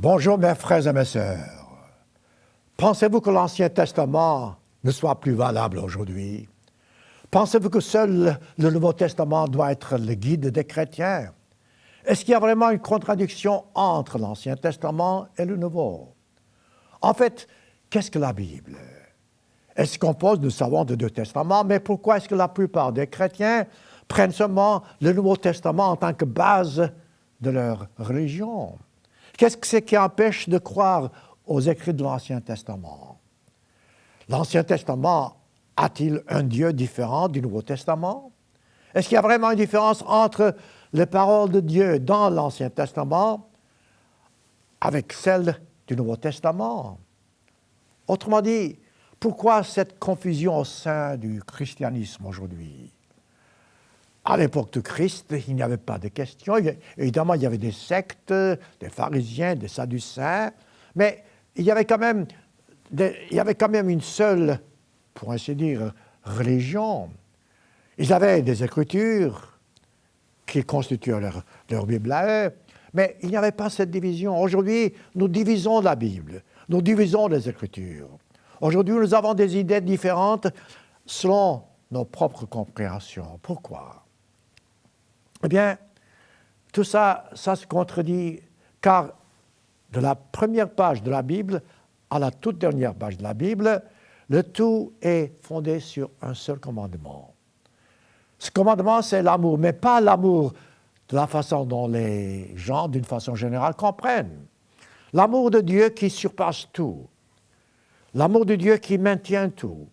Bonjour mes frères et mes sœurs. Pensez-vous que l'Ancien Testament ne soit plus valable aujourd'hui? Pensez-vous que seul le Nouveau Testament doit être le guide des chrétiens? Est-ce qu'il y a vraiment une contradiction entre l'Ancien Testament et le Nouveau? En fait, qu'est-ce que la Bible? Elle se compose, nous savons, de deux testaments, mais pourquoi est-ce que la plupart des chrétiens prennent seulement le Nouveau Testament en tant que base de leur religion? Qu'est-ce que c'est qui empêche de croire aux écrits de l'Ancien Testament? L'Ancien Testament a-t-il un Dieu différent du Nouveau Testament? Est-ce qu'il y a vraiment une différence entre les paroles de Dieu dans l'Ancien Testament avec celles du Nouveau Testament? Autrement dit, pourquoi cette confusion au sein du christianisme aujourd'hui? À l'époque de Christ, il n'y avait pas de question. Évidemment, il y avait des sectes, des pharisiens, des sadducéens, mais il y avait quand même une seule, pour ainsi dire, religion. Ils avaient des écritures qui constituaient leur Bible à eux, mais il n'y avait pas cette division. Aujourd'hui, nous divisons la Bible, nous divisons les Écritures. Aujourd'hui, nous avons des idées différentes selon nos propres compréhensions. Pourquoi? Eh bien, tout ça se contredit, car de la première page de la Bible à la toute dernière page de la Bible, le tout est fondé sur un seul commandement. Ce commandement, c'est l'amour, mais pas l'amour de la façon dont les gens, d'une façon générale, comprennent. L'amour de Dieu qui surpasse tout. L'amour de Dieu qui maintient tout.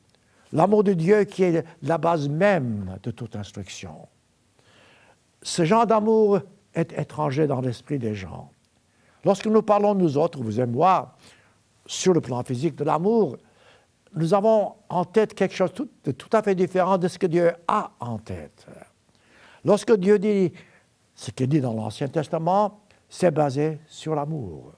L'amour de Dieu qui est la base même de toute instruction. Ce genre d'amour est étranger dans l'esprit des gens. Lorsque nous parlons, nous autres, vous et moi, sur le plan physique de l'amour, nous avons en tête quelque chose de tout à fait différent de ce que Dieu a en tête. Lorsque Dieu dit ce qu'il dit dans l'Ancien Testament, c'est basé sur l'amour.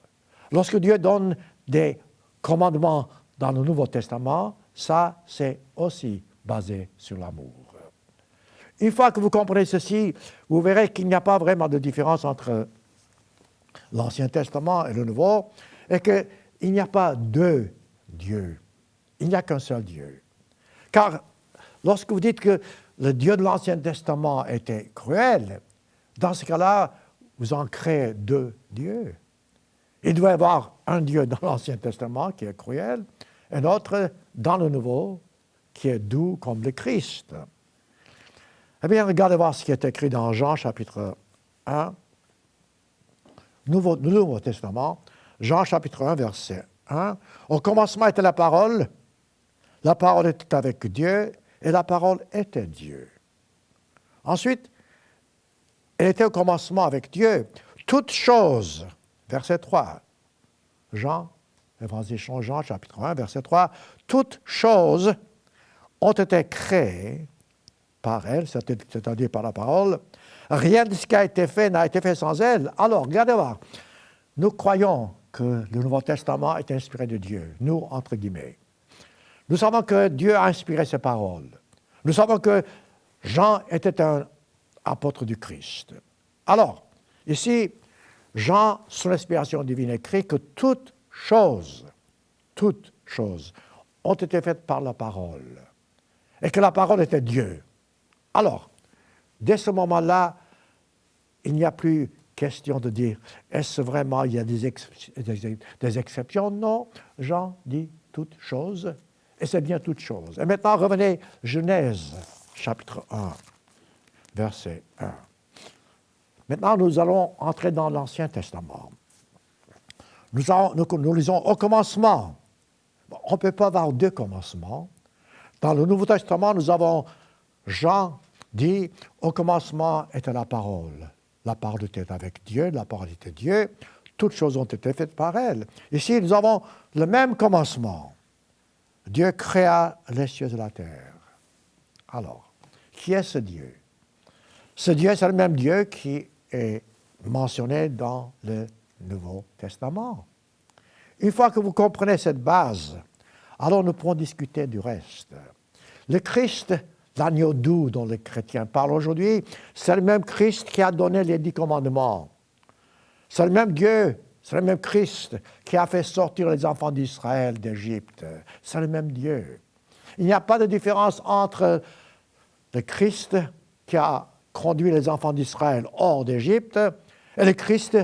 Lorsque Dieu donne des commandements dans le Nouveau Testament, ça, c'est aussi basé sur l'amour. Une fois que vous comprenez ceci, vous verrez qu'il n'y a pas vraiment de différence entre l'Ancien Testament et le Nouveau, et qu'il n'y a pas deux dieux. Il n'y a qu'un seul Dieu. Car lorsque vous dites que le Dieu de l'Ancien Testament était cruel, dans ce cas-là, vous en créez deux dieux. Il doit y avoir un Dieu dans l'Ancien Testament qui est cruel, et un autre dans le Nouveau qui est doux comme le Christ. Eh bien, regardez voir ce qui est écrit dans Jean, chapitre 1, Nouveau Testament, Jean, chapitre 1, verset 1. Au commencement était la parole était avec Dieu, et la parole était Dieu. Ensuite, elle était au commencement avec Dieu. Toutes choses, verset 3, Évangile selon Jean, chapitre 1, verset 3, toutes choses ont été créées par elle, c'est-à-dire par la parole. Rien de ce qui a été fait n'a été fait sans elle. Alors, regardez voir. Nous croyons que le Nouveau Testament est inspiré de Dieu, nous, entre guillemets. Nous savons que Dieu a inspiré ses paroles. Nous savons que Jean était un apôtre du Christ. Alors, ici, Jean, sous l'inspiration divine, écrit que toutes choses ont été faites par la parole, et que la parole était Dieu. Alors, dès ce moment-là, il n'y a plus question de dire, est-ce vraiment, il y a des exceptions? Non, Jean dit toutes choses, et c'est bien toutes choses. Et maintenant, revenez, Genèse, chapitre 1, verset 1. Maintenant, nous allons entrer dans l'Ancien Testament. Nous lisons au commencement. Bon, on ne peut pas avoir deux commencements. Dans le Nouveau Testament, nous avons Jean dit, au commencement était la parole. La parole était avec Dieu, la parole était Dieu. Toutes choses ont été faites par elle. Ici, nous avons le même commencement. Dieu créa les cieux et la terre. Alors, qui est ce Dieu? Ce Dieu, c'est le même Dieu qui est mentionné dans le Nouveau Testament. Une fois que vous comprenez cette base, alors nous pourrons discuter du reste. Le Christ, l'agneau doux dont les chrétiens parlent aujourd'hui, c'est le même Christ qui a donné les 10 commandements. C'est le même Dieu, C'est le même Christ qui a fait sortir les enfants d'Israël d'Égypte. C'est le même Dieu. Il n'y a pas de différence entre le Christ qui a conduit les enfants d'Israël hors d'Égypte et le Christ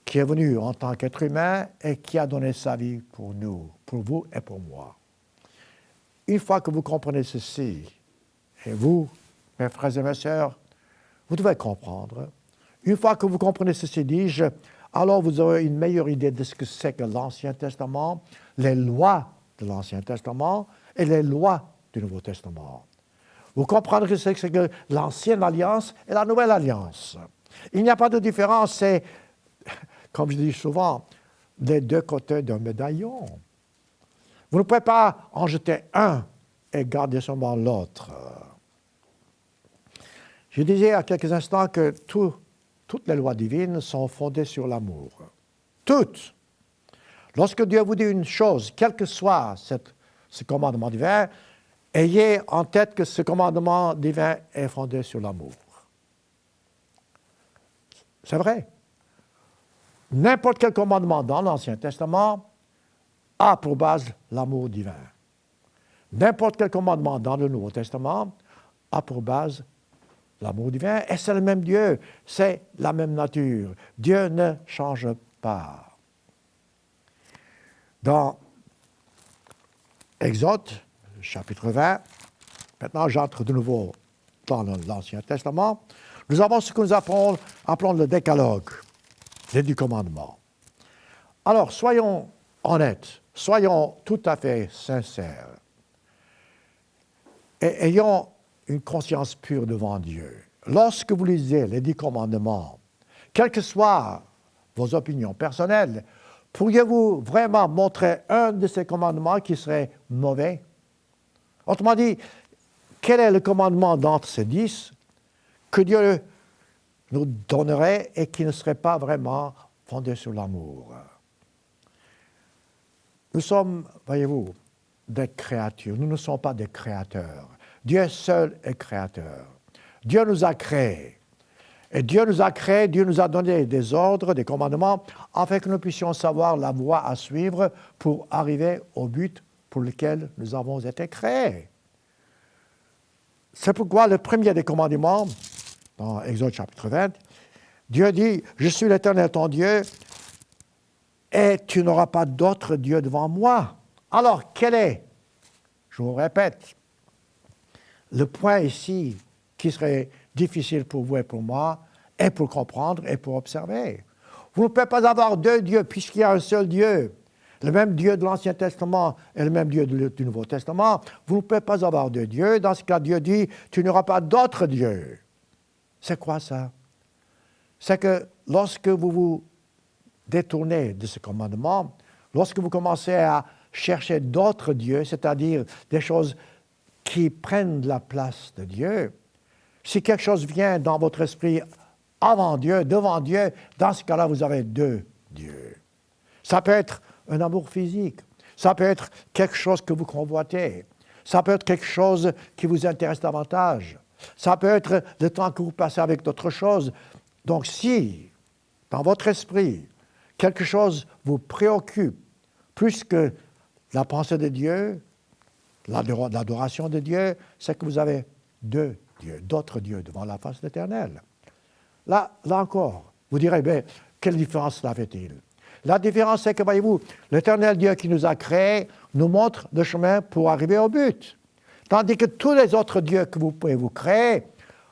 qui est venu en tant qu'être humain et qui a donné sa vie pour nous, pour vous et pour moi. Une fois que vous comprenez ceci, et vous, mes frères et mes sœurs, vous devez comprendre. Une fois que vous comprenez ceci, dis-je, alors vous aurez une meilleure idée de ce que c'est que l'Ancien Testament, les lois de l'Ancien Testament et les lois du Nouveau Testament. Vous comprendrez ce que c'est que l'Ancienne Alliance et la Nouvelle Alliance. Il n'y a pas de différence, c'est, comme je dis souvent, les deux côtés d'un médaillon. Vous ne pouvez pas en jeter un et garder seulement l'autre. Je disais il y a quelques instants que toutes les lois divines sont fondées sur l'amour. Toutes. Lorsque Dieu vous dit une chose, quel que soit ce commandement divin, ayez en tête que ce commandement divin est fondé sur l'amour. C'est vrai. N'importe quel commandement dans l'Ancien Testament a pour base l'amour divin. N'importe quel commandement dans le Nouveau Testament a pour base l'amour divin, et c'est le même Dieu, c'est la même nature. Dieu ne change pas. Dans Exode, chapitre 20, maintenant j'entre de nouveau dans l'Ancien Testament, nous avons ce que nous appelons le décalogue, les 10 commandements. Alors, soyons honnêtes, soyons tout à fait sincères, et ayons une conscience pure devant Dieu. Lorsque vous lisez les 10 commandements, quelles que soient vos opinions personnelles, pourriez-vous vraiment montrer un de ces commandements qui serait mauvais? Autrement dit, quel est le commandement d'entre ces 10 que Dieu nous donnerait et qui ne serait pas vraiment fondé sur l'amour? Nous sommes, voyez-vous, des créatures. Nous ne sommes pas des créateurs. Dieu seul est créateur. Dieu nous a créés. Et Dieu nous a créés, Dieu nous a donné des ordres, des commandements, afin que nous puissions savoir la voie à suivre pour arriver au but pour lequel nous avons été créés. C'est pourquoi le premier des commandements, dans Exode chapitre 20, Dieu dit, « Je suis l'Éternel ton Dieu, et tu n'auras pas d'autre Dieu devant moi. » Alors, quel est, je vous répète, le point ici qui serait difficile pour vous et pour moi, et pour comprendre et pour observer? Vous ne pouvez pas avoir 2 dieux puisqu'il y a un seul Dieu. Le même Dieu de l'Ancien Testament et le même Dieu du Nouveau Testament. Vous ne pouvez pas avoir 2 dieux. Dans ce cas, Dieu dit, tu n'auras pas d'autre Dieu. C'est quoi ça? C'est que lorsque vous vous détournez de ce commandement, lorsque vous commencez à chercher d'autres dieux, c'est-à-dire des choses qui prennent la place de Dieu, si quelque chose vient dans votre esprit avant Dieu, devant Dieu, dans ce cas-là, vous avez 2 dieux. Ça peut être un amour physique, ça peut être quelque chose que vous convoitez, ça peut être quelque chose qui vous intéresse davantage, ça peut être le temps que vous passez avec d'autres choses. Donc si, dans votre esprit, quelque chose vous préoccupe plus que la pensée de Dieu, l'adoration de Dieu, c'est que vous avez 2 dieux, d'autres dieux devant la face de l'Éternel. Là encore, vous direz, bien, quelle différence cela fait-il? La différence, c'est que, voyez-vous, l'Éternel Dieu qui nous a créés nous montre le chemin pour arriver au but. Tandis que tous les autres dieux que vous pouvez vous créer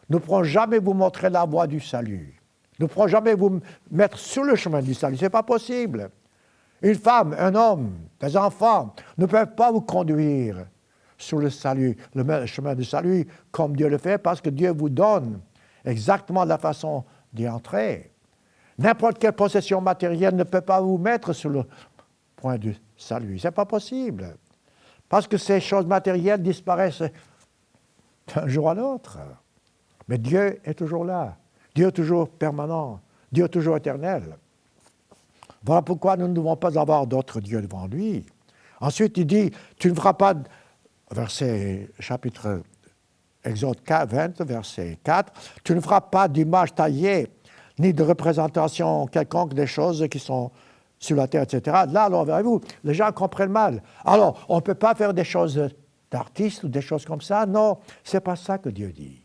ne pourront jamais vous montrer la voie du salut. Ne pourront jamais vous mettre sur le chemin du salut. Ce n'est pas possible. Une femme, un homme, des enfants ne peuvent pas vous conduire sur le salut, le chemin du salut, comme Dieu le fait, parce que Dieu vous donne exactement la façon d'y entrer. N'importe quelle possession matérielle ne peut pas vous mettre sur le point du salut. Ce n'est pas possible. Parce que ces choses matérielles disparaissent d'un jour à l'autre. Mais Dieu est toujours là. Dieu est toujours permanent. Dieu est toujours éternel. Voilà pourquoi nous ne devons pas avoir d'autres dieux devant lui. Ensuite, il dit, tu ne feras pas, verset chapitre Exode 20, verset 4, tu ne feras pas d'image taillée ni de représentation quelconque des choses qui sont sur la terre, etc. Là, alors, verrez-vous, les gens comprennent mal. Alors, on ne peut pas faire des choses d'artistes ou des choses comme ça. Non, ce n'est pas ça que Dieu dit.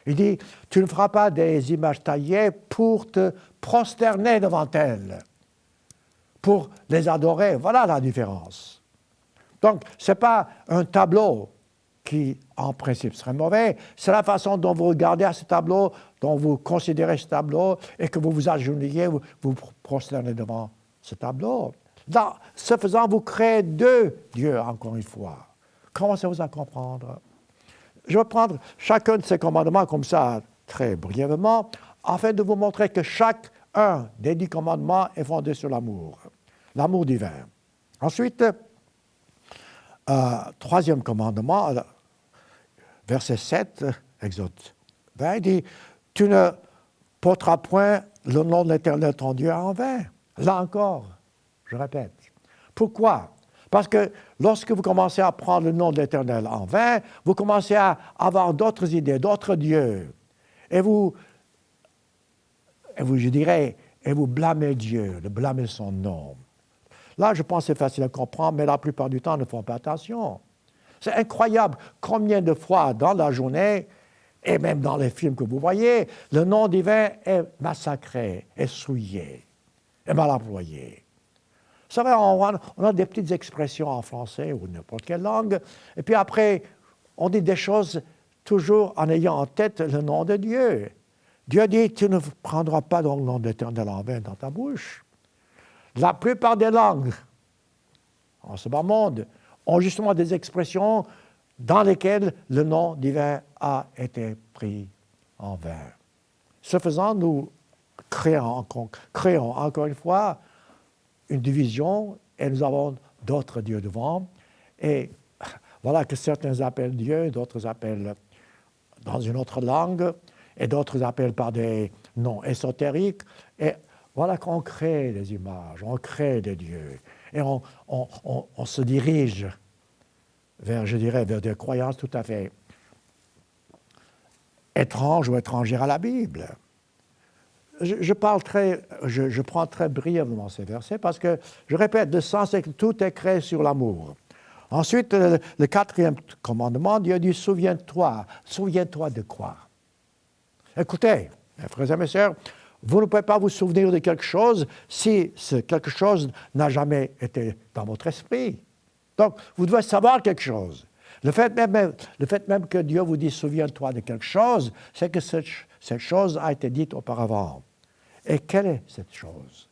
Il dit, tu ne feras pas des images taillées pour te prosterner devant elles, pour les adorer. Voilà la différence. Donc, ce n'est pas un tableau qui, en principe, serait mauvais. C'est la façon dont vous regardez à ce tableau, dont vous considérez ce tableau, et que vous vous agenouillez, vous vous prosternez devant ce tableau. Dans ce faisant, vous créez deux dieux, encore une fois. Commencez-vous à comprendre. Je vais prendre chacun de ces commandements comme ça, très brièvement, afin de vous montrer que chacun des 10 commandements est fondé sur l'amour divin. Ensuite, troisième commandement, verset 7, Exode 20, il dit « Tu ne porteras point le nom de l'Éternel ton Dieu en vain. » Là encore, je répète. Pourquoi? Parce que lorsque vous commencez à prendre le nom de l'Éternel en vain, vous commencez à avoir d'autres idées, d'autres dieux. Et vous, je dirais, et vous blâmez Dieu, de blâmer son nom. Là, je pense que c'est facile à comprendre, mais la plupart du temps, ne font pas attention. C'est incroyable combien de fois dans la journée, et même dans les films que vous voyez, le nom divin est massacré, est souillé, est mal employé. Vous savez, on a des petites expressions en français ou n'importe quelle langue, et puis après, on dit des choses toujours en ayant en tête le nom de Dieu. Dieu dit, tu ne prendras pas donc le nom de l'Éternel en vain dans ta bouche. La plupart des langues en ce bas monde ont justement des expressions dans lesquelles le nom divin a été pris en vain. Ce faisant, nous créons encore une fois une division et nous avons d'autres dieux devant. Et voilà que certains appellent Dieu, d'autres appellent dans une autre langue, et d'autres appellent par des noms ésotériques. Et voilà qu'on crée des images, on crée des dieux. Et on se dirige vers, je dirais, vers des croyances tout à fait étranges ou étrangères à la Bible. Je prends très brièvement ces versets parce que, je répète, le sens c'est que tout est créé sur l'amour. Ensuite, le quatrième commandement, Dieu dit, souviens-toi. Souviens-toi de quoi? Écoutez, frères et mes sœurs, vous ne pouvez pas vous souvenir de quelque chose si ce quelque chose n'a jamais été dans votre esprit. Donc, vous devez savoir quelque chose. Le fait même que Dieu vous dit « souviens-toi de quelque chose », c'est que cette chose a été dite auparavant. Et quelle est cette chose?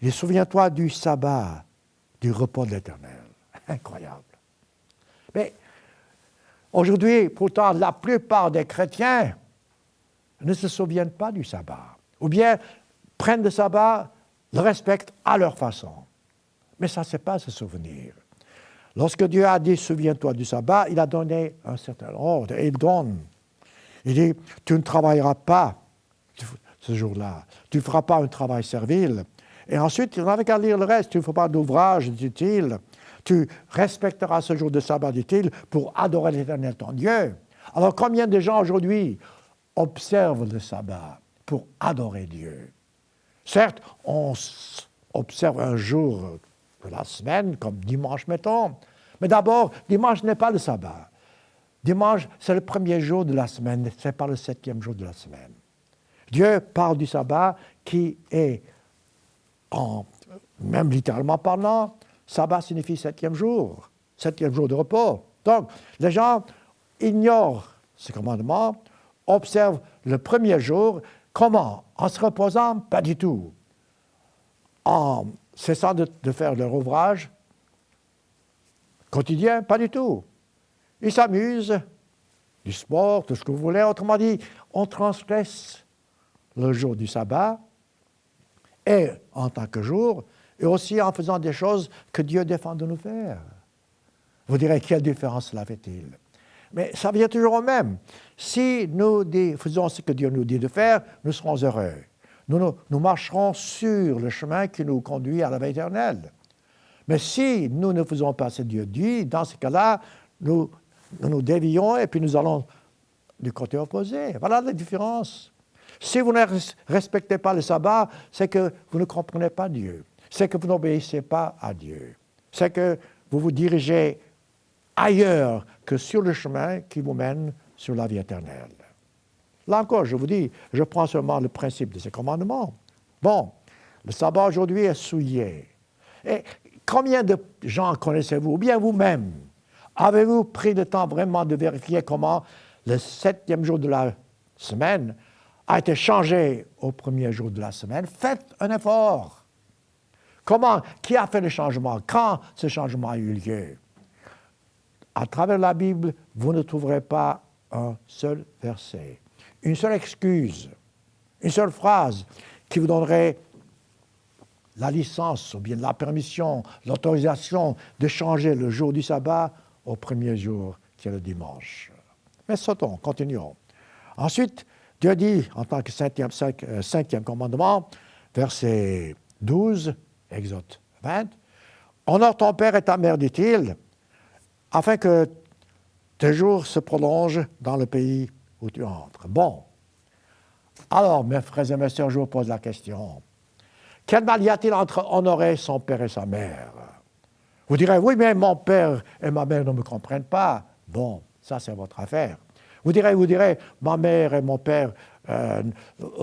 Il dit « souviens-toi du sabbat, du repos de l'Éternel ». Incroyable. Mais aujourd'hui, pourtant, la plupart des chrétiens ne se souviennent pas du sabbat, ou bien prennent le sabbat, le respectent à leur façon. Mais ça, ce n'est pas se souvenir. Lorsque Dieu a dit « souviens-toi du sabbat », il a donné un certain ordre, et il donne. Il dit « tu ne travailleras pas ce jour-là, tu ne feras pas un travail servile ». Et ensuite, il n'avait qu'à lire le reste, tu ne feras pas d'ouvrage, dit-il. Tu respecteras ce jour de sabbat, dit-il, pour adorer l'Éternel ton Dieu. Alors combien de gens aujourd'hui observent le sabbat pour adorer Dieu? Certes, on observe un jour de la semaine, comme dimanche, mettons, mais d'abord, dimanche n'est pas le sabbat. Dimanche, c'est le premier jour de la semaine, ce n'est pas le 7e jour de la semaine. Dieu parle du sabbat qui est, même littéralement parlant, sabbat signifie 7e jour de repos. Donc, les gens ignorent ce commandement, observent le premier jour. Comment? En se reposant? Pas du tout. En cessant de faire leur ouvrage quotidien? Pas du tout. Ils s'amusent, du sport, tout ce que vous voulez. Autrement dit, on transgresse le jour du sabbat, et en tant que jour, et aussi en faisant des choses que Dieu défend de nous faire. Vous direz, quelle différence cela fait-il? Mais ça vient toujours au même. Si nous faisons ce que Dieu nous dit de faire, nous serons heureux. Nous marcherons sur le chemin qui nous conduit à la vie éternelle. Mais si nous ne faisons pas ce que Dieu dit, dans ce cas-là, nous dévions et puis nous allons du côté opposé. Voilà la différence. Si vous ne respectez pas le sabbat, c'est que vous ne comprenez pas Dieu. C'est que vous n'obéissez pas à Dieu. C'est que vous vous dirigez ailleurs que sur le chemin qui vous mène sur la vie éternelle. Là encore, je vous dis, je prends seulement le principe de ces commandements. Bon, le sabbat aujourd'hui est souillé. Et combien de gens connaissez-vous, ou bien vous-même, avez-vous pris le temps vraiment de vérifier comment le 7e jour de la semaine a été changé au premier jour de la semaine? Faites un effort. Comment? Qui a fait le changement? Quand ce changement a eu lieu? À travers la Bible, vous ne trouverez pas un seul verset, une seule excuse, une seule phrase qui vous donnerait la licence ou bien la permission, l'autorisation de changer le jour du sabbat au premier jour, qui est le dimanche. Mais sautons, continuons. Ensuite, Dieu dit, en tant que cinquième commandement, verset 12, Exode 20, « Honore ton père et ta mère, dit-il, afin que tes jours se prolongent dans le pays où tu entres. » Bon. Alors, mes frères et mes sœurs, je vous pose la question. Quel mal y a-t-il entre honorer son père et sa mère? Vous direz, oui, mais mon père et ma mère ne me comprennent pas. Bon, ça c'est votre affaire. Vous direz, ma mère et mon père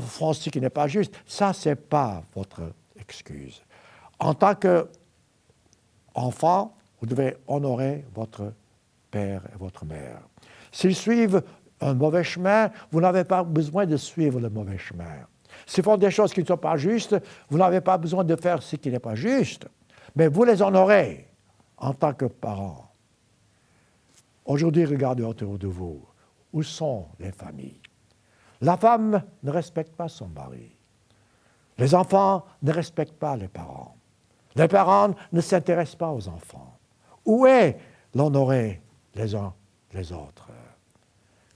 font ce qui n'est pas juste. Ça, ce n'est pas votre excuse. En tant qu'enfant, vous devez honorer votre père et votre mère. S'ils suivent un mauvais chemin, vous n'avez pas besoin de suivre le mauvais chemin. S'ils font des choses qui ne sont pas justes, vous n'avez pas besoin de faire ce qui n'est pas juste. Mais vous les honorez en tant que parents. Aujourd'hui, regardez autour de vous. Où sont les familles? La femme ne respecte pas son mari. Les enfants ne respectent pas les parents. Les parents ne s'intéressent pas aux enfants. Où est l'honorer les uns les autres?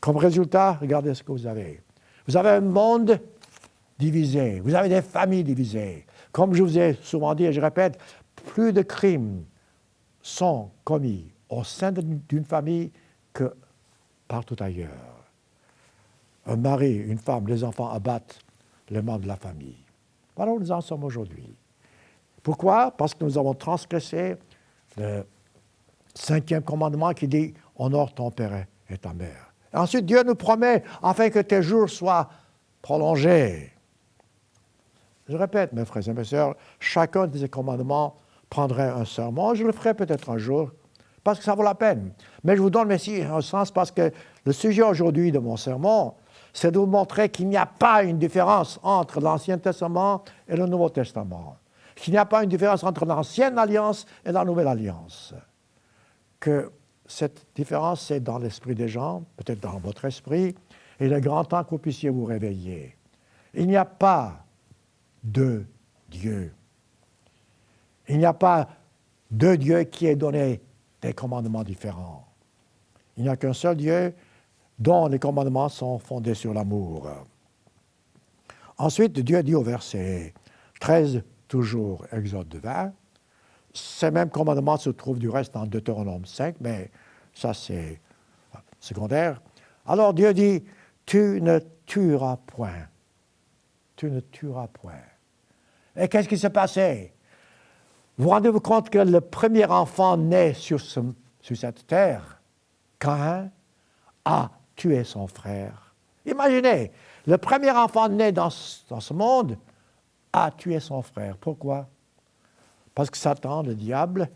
Comme résultat, regardez ce que vous avez. Vous avez un monde divisé. Vous avez des familles divisées. Comme je vous ai souvent dit et je répète, plus de crimes sont commis au sein d'une famille que partout ailleurs. Un mari, une femme, les enfants abattent les membres de la famille. Voilà où nous en sommes aujourd'hui. Pourquoi? Parce que nous avons transgressé le 5e commandement qui dit « Honore ton père et ta mère ». Ensuite, Dieu nous promet, afin que tes jours soient prolongés. Je répète, mes frères et mes sœurs, chacun de ces commandements prendrait un sermon. Je le ferai peut-être un jour, parce que ça vaut la peine. Mais je vous donne ici un sens, parce que le sujet aujourd'hui de mon sermon, c'est de vous montrer qu'il n'y a pas une différence entre l'Ancien Testament et le Nouveau Testament. Qu'il n'y a pas une différence entre l'Ancienne Alliance et la Nouvelle Alliance. Que cette différence, c'est dans l'esprit des gens, peut-être dans votre esprit, et il est grand temps que vous puissiez vous réveiller. Il n'y a pas deux dieux. Il n'y a pas deux dieux qui aient donné des commandements différents. Il n'y a qu'un seul Dieu dont les commandements sont fondés sur l'amour. Ensuite, Dieu dit au verset 13, toujours Exode 20, ces mêmes commandements se trouvent du reste en Deutéronome 5, mais ça c'est secondaire. Alors Dieu dit, tu ne tueras point. Tu ne tueras point. Et qu'est-ce qui s'est passé? Vous rendez-vous compte que le premier enfant né sur cette terre, Caïn, a tué son frère. Imaginez, le premier enfant né dans ce monde a tué son frère. Pourquoi? Parce que Satan, le diable,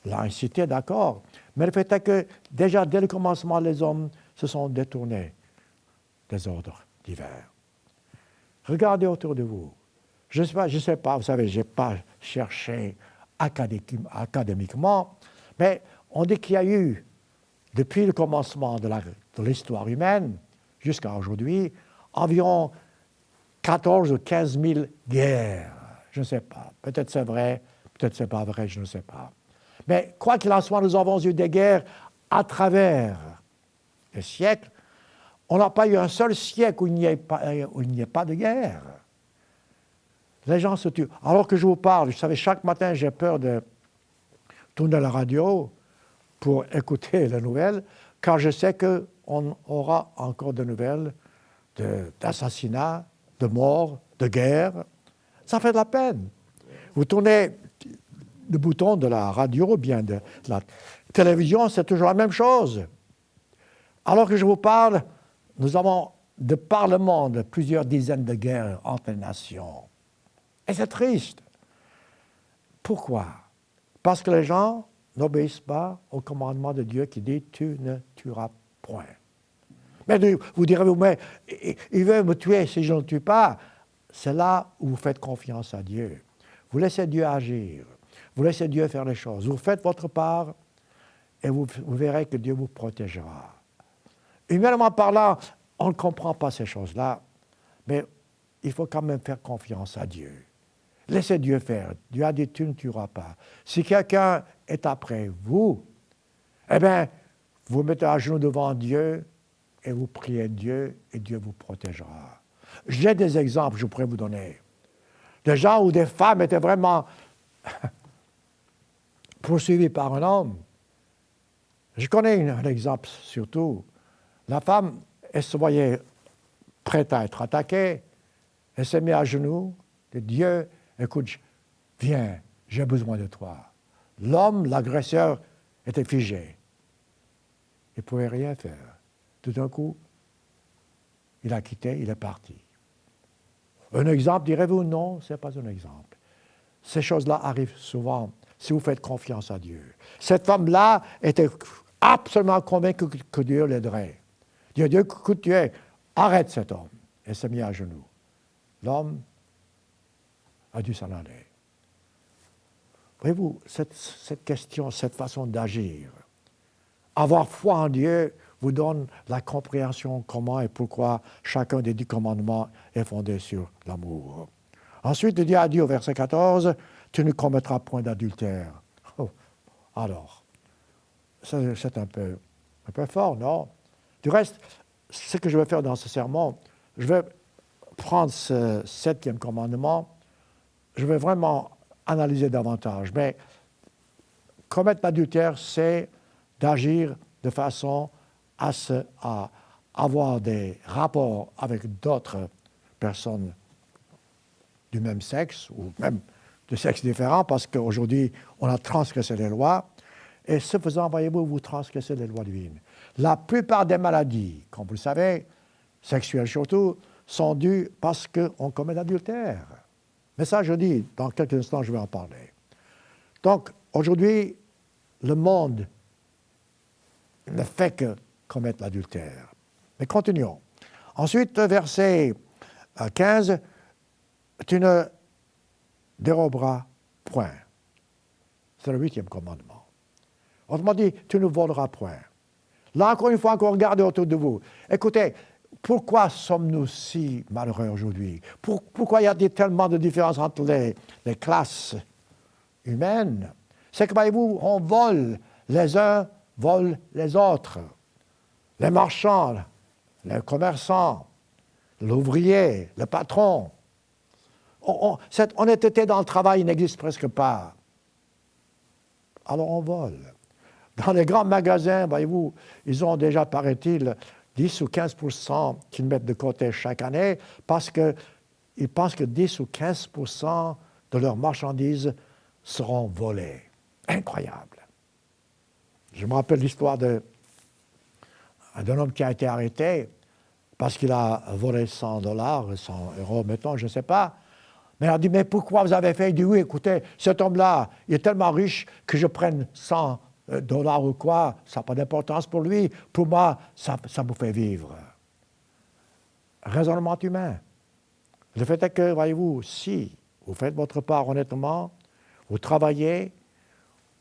l'a incité, d'accord. Mais le fait est que déjà, dès le commencement, les hommes se sont détournés des ordres divers. Regardez autour de vous. Je ne sais pas, vous savez, je n'ai pas cherché académiquement, mais on dit qu'il y a eu, depuis le commencement de l'histoire humaine jusqu'à aujourd'hui, environ 14 ou 15 000 guerres. Je ne sais pas. Peut-être c'est vrai, peut-être c'est pas vrai, je ne sais pas. Mais quoi qu'il en soit, nous avons eu des guerres à travers les siècles. On n'a pas eu un seul siècle où il n'y ait pas de guerre. Les gens se tuent. Alors que je vous parle, vous savez, chaque matin, j'ai peur de tourner la radio pour écouter les nouvelles, car je sais qu'on aura encore de nouvelles d'assassinat, de mort, de guerre. Ça fait de la peine. Vous tournez le bouton de la radio ou bien de la télévision, c'est toujours la même chose. Alors que je vous parle, nous avons de par le monde plusieurs dizaines de guerres entre les nations. Et c'est triste. Pourquoi? Parce que les gens n'obéissent pas au commandement de Dieu qui dit « tu ne tueras point ». Mais vous direz-vous, mais il veut me tuer si je ne le tue pas. C'est là où vous faites confiance à Dieu. Vous laissez Dieu agir. Vous laissez Dieu faire les choses. Vous faites votre part et vous verrez que Dieu vous protégera. Humainement parlant, on ne comprend pas ces choses-là, mais il faut quand même faire confiance à Dieu. Laissez Dieu faire. Dieu a dit, tu ne tueras pas. Si quelqu'un est après vous, eh bien, vous mettez à genoux devant Dieu et vous priez Dieu et Dieu vous protégera. J'ai des exemples que je pourrais vous donner. Des gens où des femmes étaient vraiment poursuivies par un homme. Je connais un exemple surtout. La femme, elle se voyait prête à être attaquée. Elle s'est mise à genoux. Et Dieu, écoute, viens, j'ai besoin de toi. L'homme, l'agresseur, était figé. Il ne pouvait rien faire. Tout d'un coup, il a quitté, il est parti. Un exemple, direz-vous? Non, ce n'est pas un exemple. Ces choses-là arrivent souvent si vous faites confiance à Dieu. Cette femme-là était absolument convaincue que Dieu l'aiderait. Dieu, écoute, Dieu, arrête cet homme. Elle s'est mise à genoux. L'homme a dû s'en aller. Voyez-vous, cette question, cette façon d'agir, avoir foi en Dieu vous donne la compréhension comment et pourquoi chacun des 10 commandements est fondé sur l'amour. Ensuite, Dieu a dit au verset 14, « Tu ne commettras point d'adultère. » Oh, alors, c'est un peu fort, non? Du reste, ce que je vais faire dans ce sermon, je vais prendre ce 7e commandement, je vais vraiment analyser davantage. Mais commettre l'adultère, c'est d'agir de façon à avoir des rapports avec d'autres personnes du même sexe, ou même de sexe différent, parce qu'aujourd'hui, on a transgressé les lois, et ce faisant, voyez-vous, vous transgressez les lois divines. La plupart des maladies, comme vous le savez, sexuelles surtout, sont dues parce qu'on commet l'adultère. Mais ça, je dis, dans quelques instants, je vais en parler. Donc, aujourd'hui, le monde ne fait que commettre l'adultère. Mais continuons. Ensuite, verset 15, « Tu ne déroberas point ». C'est le 8e commandement. Autrement dit, « Tu ne voleras point ». Là, encore une fois, regardez autour de vous. Écoutez, pourquoi sommes-nous si malheureux aujourd'hui? Pourquoi y a-t-il tellement de différences entre les classes humaines? C'est que, voyez-vous, on vole, les uns volent les autres. Les marchands, les commerçants, l'ouvrier, le patron. Cette honnêteté dans le travail n'existe presque pas. Alors on vole. Dans les grands magasins, voyez-vous, ils ont déjà, paraît-il, 10 ou 15% qu'ils mettent de côté chaque année parce qu'ils pensent que 10 ou 15% de leurs marchandises seront volées. Incroyable. Je me rappelle l'histoire d'un homme qui a été arrêté parce qu'il a volé 100 $, 100 €, mettons, je ne sais pas. Mais il a dit, mais pourquoi vous avez fait? Il dit, oui, écoutez, cet homme-là, il est tellement riche que je prenne 100 $ ou quoi, ça n'a pas d'importance pour lui. Pour moi, ça vous fait vivre. Raisonnement humain. Le fait est que, voyez-vous, si vous faites votre part honnêtement, vous travaillez,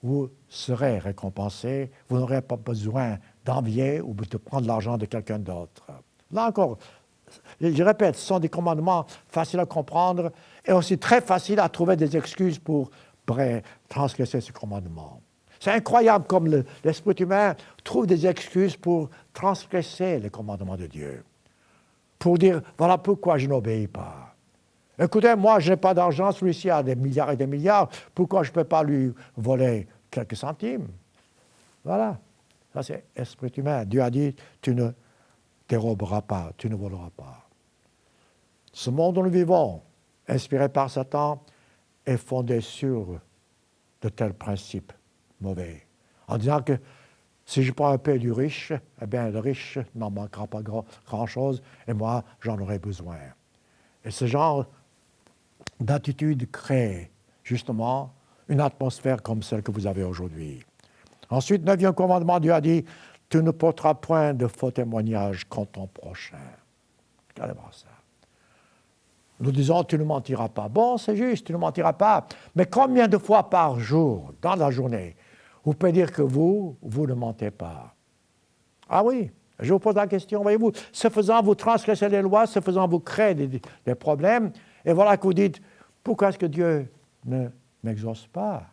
vous serez récompensé, vous n'aurez pas besoin d'envier ou de prendre l'argent de quelqu'un d'autre. Là encore, je répète, ce sont des commandements faciles à comprendre et aussi très faciles à trouver des excuses pour transgresser ce commandement. C'est incroyable comme l'esprit humain trouve des excuses pour transgresser les commandements de Dieu. Pour dire, voilà pourquoi je n'obéis pas. Écoutez, moi, je n'ai pas d'argent, celui-ci a des milliards et des milliards, pourquoi je ne peux pas lui voler quelques centimes? Voilà. Ça, c'est l'esprit humain. Dieu a dit, tu ne dérobera pas, tu ne voleras pas. Ce monde dont nous vivons, inspiré par Satan, est fondé sur de tels principes mauvais. En disant que si je prends un peu du riche, eh bien, le riche n'en manquera pas grand-chose et moi, j'en aurai besoin. Et ce genre d'attitude crée justement une atmosphère comme celle que vous avez aujourd'hui. Ensuite, 9e commandement, Dieu a dit, tu ne porteras point de faux témoignages contre ton prochain. Regardez voir ça. Nous disons, tu ne mentiras pas. Bon, c'est juste, tu ne mentiras pas. Mais combien de fois par jour, dans la journée, vous pouvez dire que vous ne mentez pas? Ah oui, je vous pose la question, voyez-vous, ce faisant, vous transgressez les lois, ce faisant, vous créez des problèmes, et voilà que vous dites, pourquoi est-ce que Dieu ne m'exauce pas?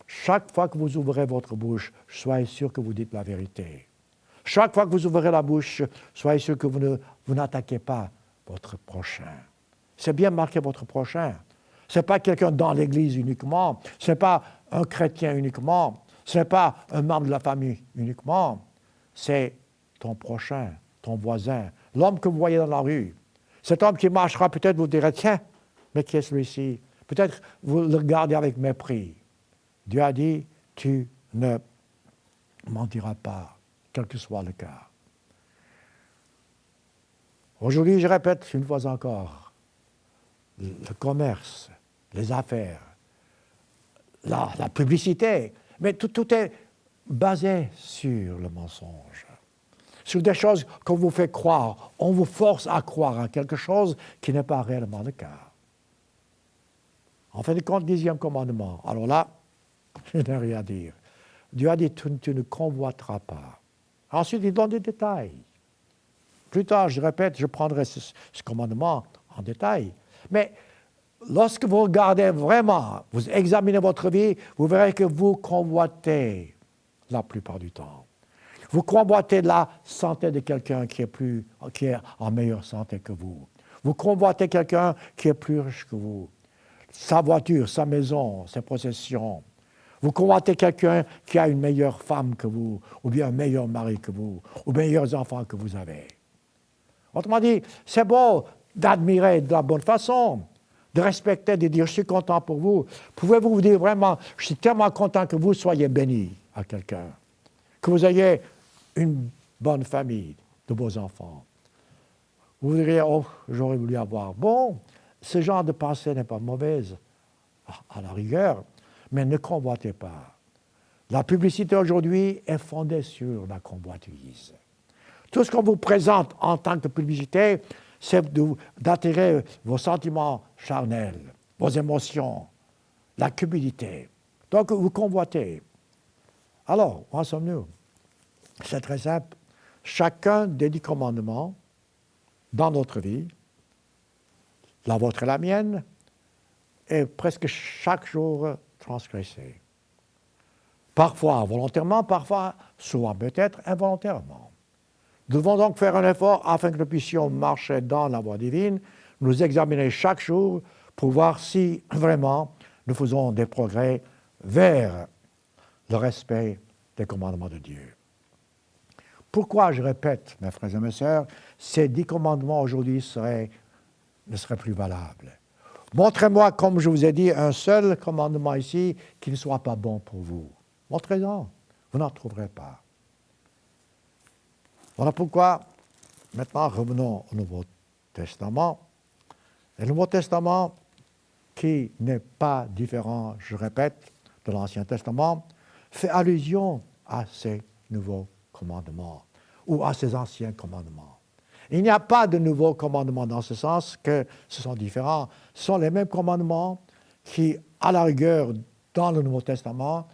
Chaque fois que vous ouvrez votre bouche, soyez sûr que vous dites la vérité. Chaque fois que vous ouvrez la bouche, soyez sûr que vous n'attaquez pas votre prochain. C'est bien marqué votre prochain. Ce n'est pas quelqu'un dans l'Église uniquement, ce n'est pas un chrétien uniquement, ce n'est pas un membre de la famille uniquement, c'est ton prochain, ton voisin, l'homme que vous voyez dans la rue. Cet homme qui marchera, peut-être vous direz, tiens, mais qui est celui-ci? Peut-être vous le regardez avec mépris. Dieu a dit, tu ne mentiras pas, quel que soit le cas. Aujourd'hui, je répète une fois encore, le commerce, les affaires, la publicité, mais tout est basé sur le mensonge, sur des choses qu'on vous fait croire. On vous force à croire à quelque chose qui n'est pas réellement le cas. En fin de compte, 10e commandement. Alors là, je n'ai rien à dire. Dieu a dit, tu ne convoiteras pas. Ensuite, il donne des détails. Plus tard, je répète, je prendrai ce commandement en détail. Mais lorsque vous regardez vraiment, vous examinez votre vie, vous verrez que vous convoitez la plupart du temps. Vous convoitez la santé de quelqu'un qui est en meilleure santé que vous. Vous convoitez quelqu'un qui est plus riche que vous. Sa voiture, sa maison, ses possessions. Vous convoitez quelqu'un qui a une meilleure femme que vous, ou bien un meilleur mari que vous, ou meilleurs enfants que vous avez. Autrement dit, c'est beau d'admirer de la bonne façon, de respecter, de dire « je suis content pour vous ». Pouvez-vous vous dire vraiment « je suis tellement content que vous soyez béni à quelqu'un », que vous ayez une bonne famille, de beaux enfants. Vous diriez « oh, j'aurais voulu avoir ». Bon, ce genre de pensée n'est pas mauvaise, à la rigueur, mais ne convoitez pas. La publicité aujourd'hui est fondée sur la convoitise. Tout ce qu'on vous présente en tant que publicité, c'est d'attirer vos sentiments charnels, vos émotions, la cupidité. Donc, vous convoitez. Alors, où en sommes-nous? C'est très simple. Chacun des 10 commandements dans notre vie, la vôtre et la mienne, est presque chaque jour transgressé. Parfois volontairement, parfois, souvent peut-être involontairement. Nous devons donc faire un effort afin que nous puissions marcher dans la voie divine, nous examiner chaque jour pour voir si vraiment nous faisons des progrès vers le respect des commandements de Dieu. Pourquoi, je répète, mes frères et mes sœurs, ces 10 commandements aujourd'hui ne seraient plus valables? Montrez-moi, comme je vous ai dit, un seul commandement ici qui ne soit pas bon pour vous. Montrez-en, vous n'en trouverez pas. Voilà pourquoi, maintenant, revenons au Nouveau Testament. Le Nouveau Testament, qui n'est pas différent, je répète, de l'Ancien Testament, fait allusion à ces nouveaux commandements ou à ces anciens commandements. Il n'y a pas de nouveaux commandements dans ce sens que ce sont différents. Ce sont les mêmes commandements qui, à la rigueur, dans le Nouveau Testament,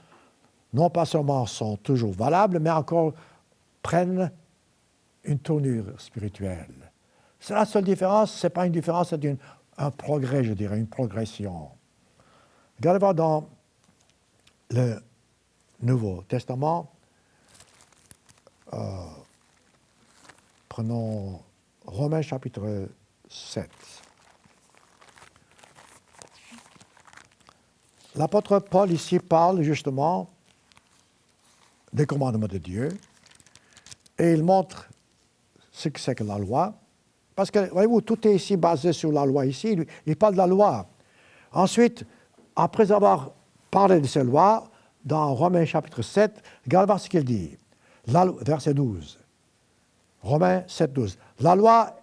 non pas seulement sont toujours valables, mais encore prennent une tournure spirituelle. C'est la seule différence, ce n'est pas une différence, c'est un progrès, je dirais, une progression. Regardez voir dans le Nouveau Testament, prenons Romains chapitre 7. L'apôtre Paul ici parle justement des commandements de Dieu et il montre ce que c'est que la loi. Parce que, voyez-vous, tout est ici basé sur la loi ici. Il parle de la loi. Ensuite, après avoir parlé de ces lois, dans Romains chapitre 7, regardez voir ce qu'il dit. Verset 12. Romains 7, 12. La loi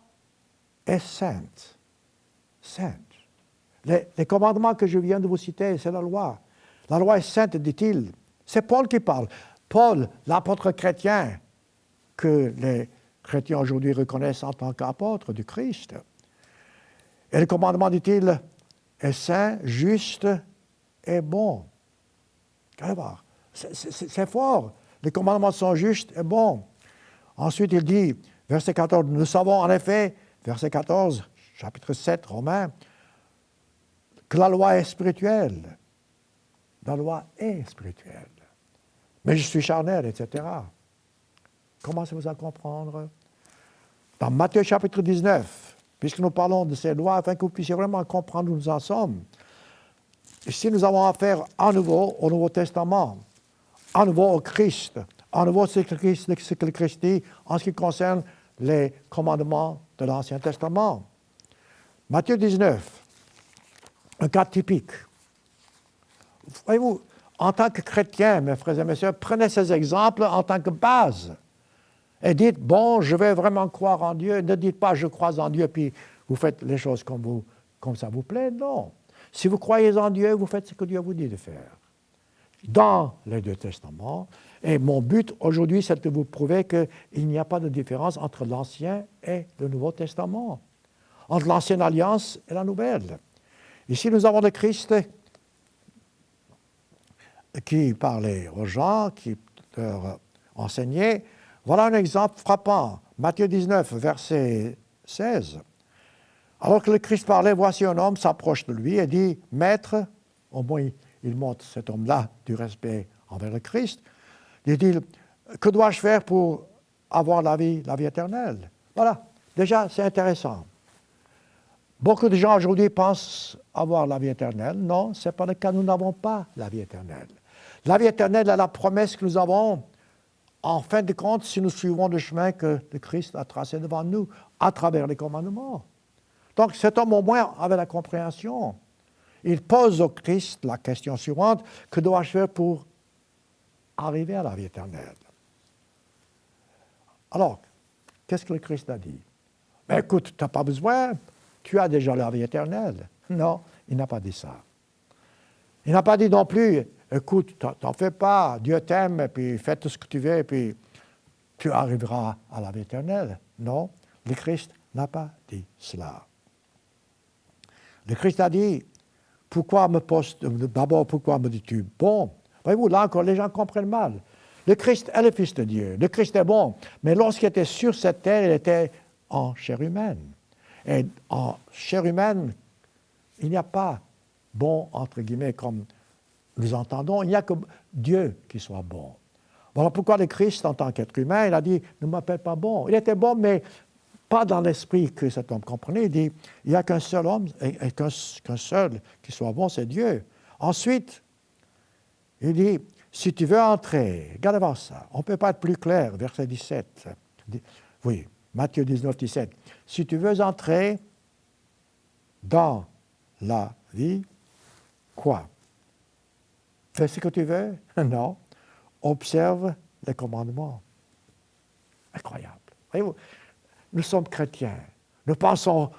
est sainte. Sainte. Les commandements que je viens de vous citer, c'est la loi. La loi est sainte, dit-il. C'est Paul qui parle. Paul, l'apôtre chrétien, que les chrétiens aujourd'hui reconnaissent en tant qu'apôtre du Christ. Et le commandement, dit-il, est saint, juste et bon. Allez voir. C'est fort. Les commandements sont justes et bons. Ensuite, il dit, verset 14, nous savons en effet, verset 14, chapitre 7, Romains, que la loi est spirituelle. La loi est spirituelle. Mais je suis charnel, etc. Commencez-vous à comprendre? Dans Matthieu chapitre 19, puisque nous parlons de ces lois, afin que vous puissiez vraiment comprendre où nous en sommes, ici nous avons affaire à nouveau au Nouveau Testament, à nouveau au Christ, à nouveau ce que le Christ dit en ce qui concerne les commandements de l'Ancien Testament. Matthieu 19, un cas typique. Voyez-vous, en tant que chrétien, mes frères et mes sœurs, prenez ces exemples en tant que base. Et dites, bon, je vais vraiment croire en Dieu. Ne dites pas, je crois en Dieu, puis vous faites les choses comme ça vous plaît. Non. Si vous croyez en Dieu, vous faites ce que Dieu vous dit de faire. Dans les deux testaments. Et mon but aujourd'hui, c'est de vous prouver qu'il n'y a pas de différence entre l'Ancien et le Nouveau Testament. Entre l'Ancienne Alliance et la Nouvelle. Ici, nous avons le Christ qui parlait aux gens, qui leur enseignait. Voilà un exemple frappant. Matthieu 19, verset 16. Alors que le Christ parlait, voici un homme s'approche de lui et dit, « Maître », au moins il montre cet homme-là du respect envers le Christ, il dit, « Que dois-je faire pour avoir la vie éternelle ?» Voilà, déjà c'est intéressant. Beaucoup de gens aujourd'hui pensent avoir la vie éternelle. Non, ce n'est pas le cas, nous n'avons pas la vie éternelle. La vie éternelle est la promesse que nous avons, en fin de compte, si nous suivons le chemin que le Christ a tracé devant nous, à travers les commandements. Donc cet homme au moins avait la compréhension. Il pose au Christ la question suivante, que dois-je faire pour arriver à la vie éternelle? Alors, qu'est-ce que le Christ a dit? Ben, écoute, tu n'as pas besoin, tu as déjà la vie éternelle. Non, il n'a pas dit ça. Il n'a pas dit non plus, écoute, t'en fais pas, Dieu t'aime, et puis fais tout ce que tu veux, et puis tu arriveras à la vie éternelle. Non, le Christ n'a pas dit cela. Le Christ a dit, d'abord, pourquoi me dis-tu bon? Voyez-vous, là encore, les gens comprennent mal. Le Christ est le Fils de Dieu, le Christ est bon, mais lorsqu'il était sur cette terre, il était en chair humaine. Et en chair humaine, il n'y a pas bon, entre guillemets, comme nous entendons, il n'y a que Dieu qui soit bon. Voilà pourquoi le Christ, en tant qu'être humain, il a dit, ne m'appelle pas bon. Il était bon, mais pas dans l'esprit que cet homme comprenait. Il dit, il n'y a qu'un seul homme, et qu'un seul qui soit bon, c'est Dieu. Ensuite, il dit, si tu veux entrer, regardez voir ça, on ne peut pas être plus clair, verset 17. Oui, Matthieu 19, 17. Si tu veux entrer dans la vie, quoi? Fais ce que tu veux? Non. Observe les commandements. Incroyable. Voyez-vous, nous sommes chrétiens. Nous pensons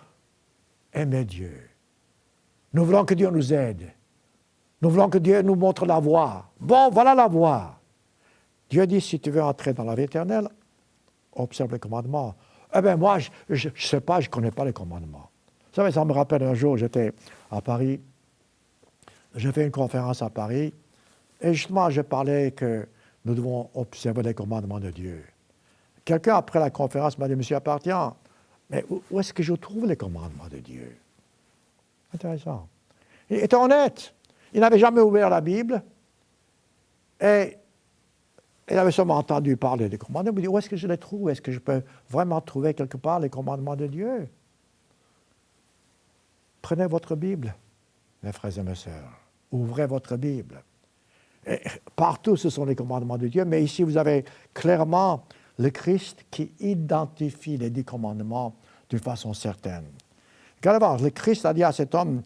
aimer Dieu. Nous voulons que Dieu nous aide. Nous voulons que Dieu nous montre la voie. Bon, voilà la voie. Dieu dit, si tu veux entrer dans la vie éternelle, observe les commandements. Eh bien, moi, je ne sais pas, je ne connais pas les commandements. Vous savez, ça me rappelle un jour, j'étais à Paris. J'ai fait une conférence à Paris. Et justement, je parlais que nous devons observer les commandements de Dieu. Quelqu'un, après la conférence, m'a dit, Monsieur Appartient, mais où est-ce que je trouve les commandements de Dieu? Intéressant. Il était honnête. Il n'avait jamais ouvert la Bible. Et il avait seulement entendu parler des commandements. Il me dit, où est-ce que je les trouve? Est-ce que je peux vraiment trouver quelque part les commandements de Dieu? Prenez votre Bible, mes frères et mes sœurs. Ouvrez votre Bible. Et partout, ce sont les commandements de Dieu, mais ici, vous avez clairement le Christ qui identifie les 10 commandements d'une façon certaine. Regardez voir, le Christ a dit à cet homme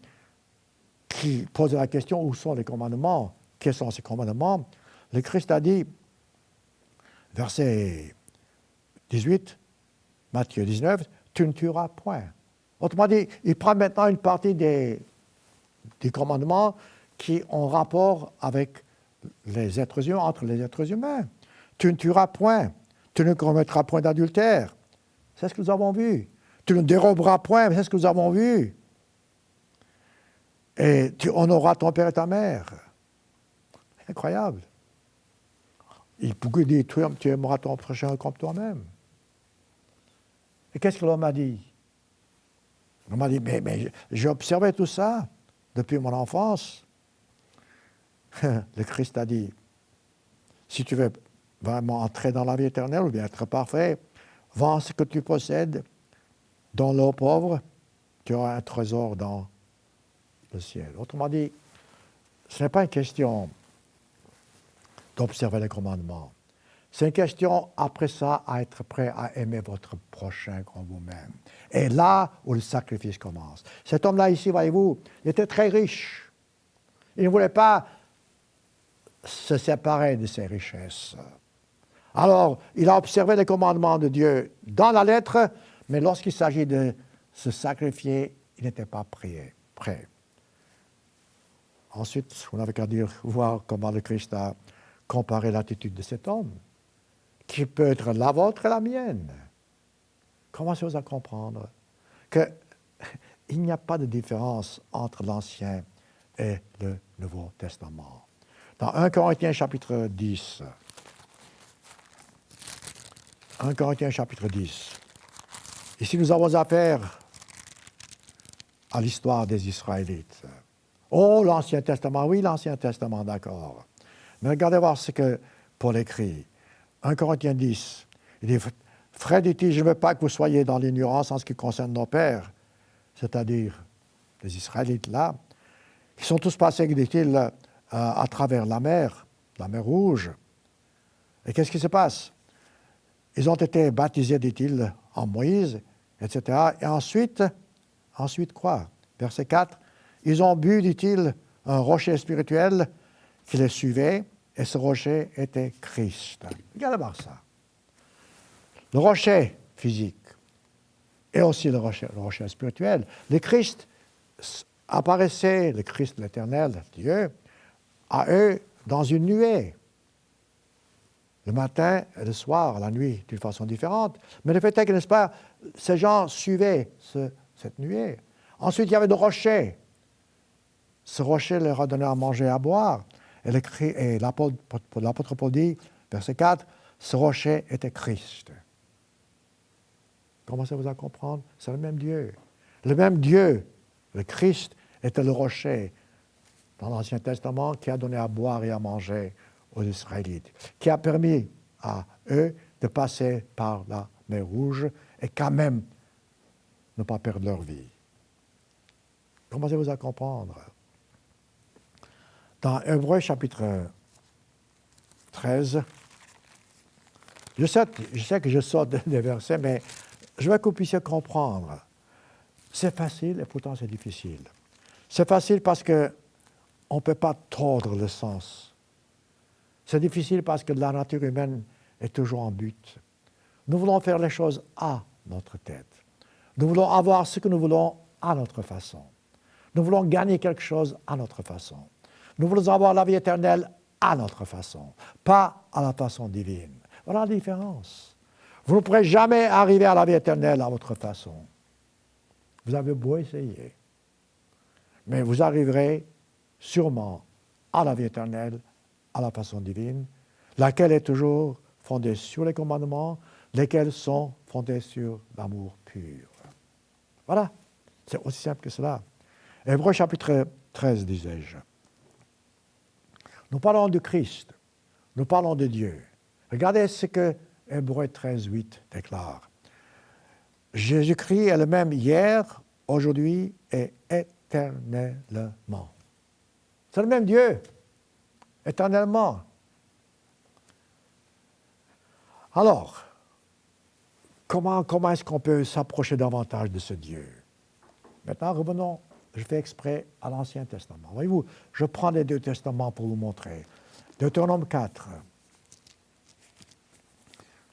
qui posait la question où sont les commandements, quels sont ces commandements, le Christ a dit, verset 18, Matthieu 19, tu ne tueras point. Autrement dit, il prend maintenant une partie des commandements qui ont rapport avec les êtres humains, entre les êtres humains. Tu ne tueras point, tu ne commettras point d'adultère. C'est ce que nous avons vu. Tu ne déroberas point, c'est ce que nous avons vu. Et tu honoreras ton père et ta mère. Incroyable. Il pouvait dire, tu aimeras ton prochain comme toi-même. Et qu'est-ce que l'homme a dit? L'homme a dit, mais j'ai observé tout ça depuis mon enfance. Le Christ a dit, si tu veux vraiment entrer dans la vie éternelle ou bien être parfait, vends ce que tu possèdes, donne-le aux pauvres, tu auras un trésor dans le ciel. Autrement dit, ce n'est pas une question d'observer les commandements. C'est une question, après ça, à être prêt à aimer votre prochain comme vous-même. Et là où le sacrifice commence. Cet homme-là ici, voyez-vous, il était très riche. Il ne voulait pas se séparer de ses richesses. Alors, il a observé les commandements de Dieu dans la lettre, mais lorsqu'il s'agit de se sacrifier, il n'était pas prêt. Ensuite, on n'avait qu'à voir comment le Christ a comparé l'attitude de cet homme, qui peut être la vôtre et la mienne. Commencez-vous à comprendre qu'il n'y a pas de différence entre l'Ancien et le Nouveau Testament. Dans 1 Corinthiens chapitre 10, 1 Corinthiens chapitre 10, ici nous avons affaire à l'histoire des Israélites. Oh, l'Ancien Testament, oui, l'Ancien Testament, d'accord. Mais regardez voir ce que Paul écrit. 1 Corinthiens 10, il dit, frère, dit-il, je ne veux pas que vous soyez dans l'ignorance en ce qui concerne nos pères, c'est-à-dire les Israélites là, qui sont tous passés, dit-il, à travers la mer Rouge. Et qu'est-ce qui se passe? Ils ont été baptisés, dit-il, en Moïse, etc. Et ensuite quoi? Verset 4, ils ont bu, dit-il, un rocher spirituel qui les suivait, et ce rocher était Christ. Regardez voir ça. Le rocher physique et aussi le rocher spirituel. Le Christ apparaissait, le Christ l'Éternel, Dieu, à eux dans une nuée. Le matin et le soir, la nuit, d'une façon différente. Mais le fait est que, n'est-ce pas, ces gens suivaient cette nuée. Ensuite, il y avait le rocher. Ce rocher leur a donné à manger et à boire. Et l'apôtre Paul dit, verset 4, ce rocher était Christ. Commencez-vous à comprendre? C'est le même Dieu. Le même Dieu, le Christ, était le rocher dans l'Ancien Testament qui a donné à boire et à manger aux Israélites, qui a permis à eux de passer par la mer Rouge et quand même ne pas perdre leur vie. Commencez-vous à comprendre? Dans Hébreux chapitre 13, je sais que je sors des versets, mais je veux que vous puissiez comprendre. C'est facile et pourtant c'est difficile. C'est facile parce qu'on ne peut pas tordre le sens. C'est difficile parce que la nature humaine est toujours en but. Nous voulons faire les choses à notre tête. Nous voulons avoir ce que nous voulons à notre façon. Nous voulons gagner quelque chose à notre façon. Nous voulons avoir la vie éternelle à notre façon, pas à la façon divine. Voilà la différence. Vous ne pourrez jamais arriver à la vie éternelle à votre façon. Vous avez beau essayer. Mais vous arriverez sûrement à la vie éternelle à la façon divine, laquelle est toujours fondée sur les commandements, lesquels sont fondés sur l'amour pur. Voilà, c'est aussi simple que cela. Hébreux chapitre 13, disais-je. Nous parlons de Christ, nous parlons de Dieu. Regardez ce que Hébreux 13, 8 déclare. Jésus-Christ est le même hier, aujourd'hui et éternellement. C'est le même Dieu, éternellement. Alors, comment est-ce qu'on peut s'approcher davantage de ce Dieu? Maintenant, revenons, je fais exprès à l'Ancien Testament. Voyez-vous, je prends les deux testaments pour vous montrer. Deutéronome 4.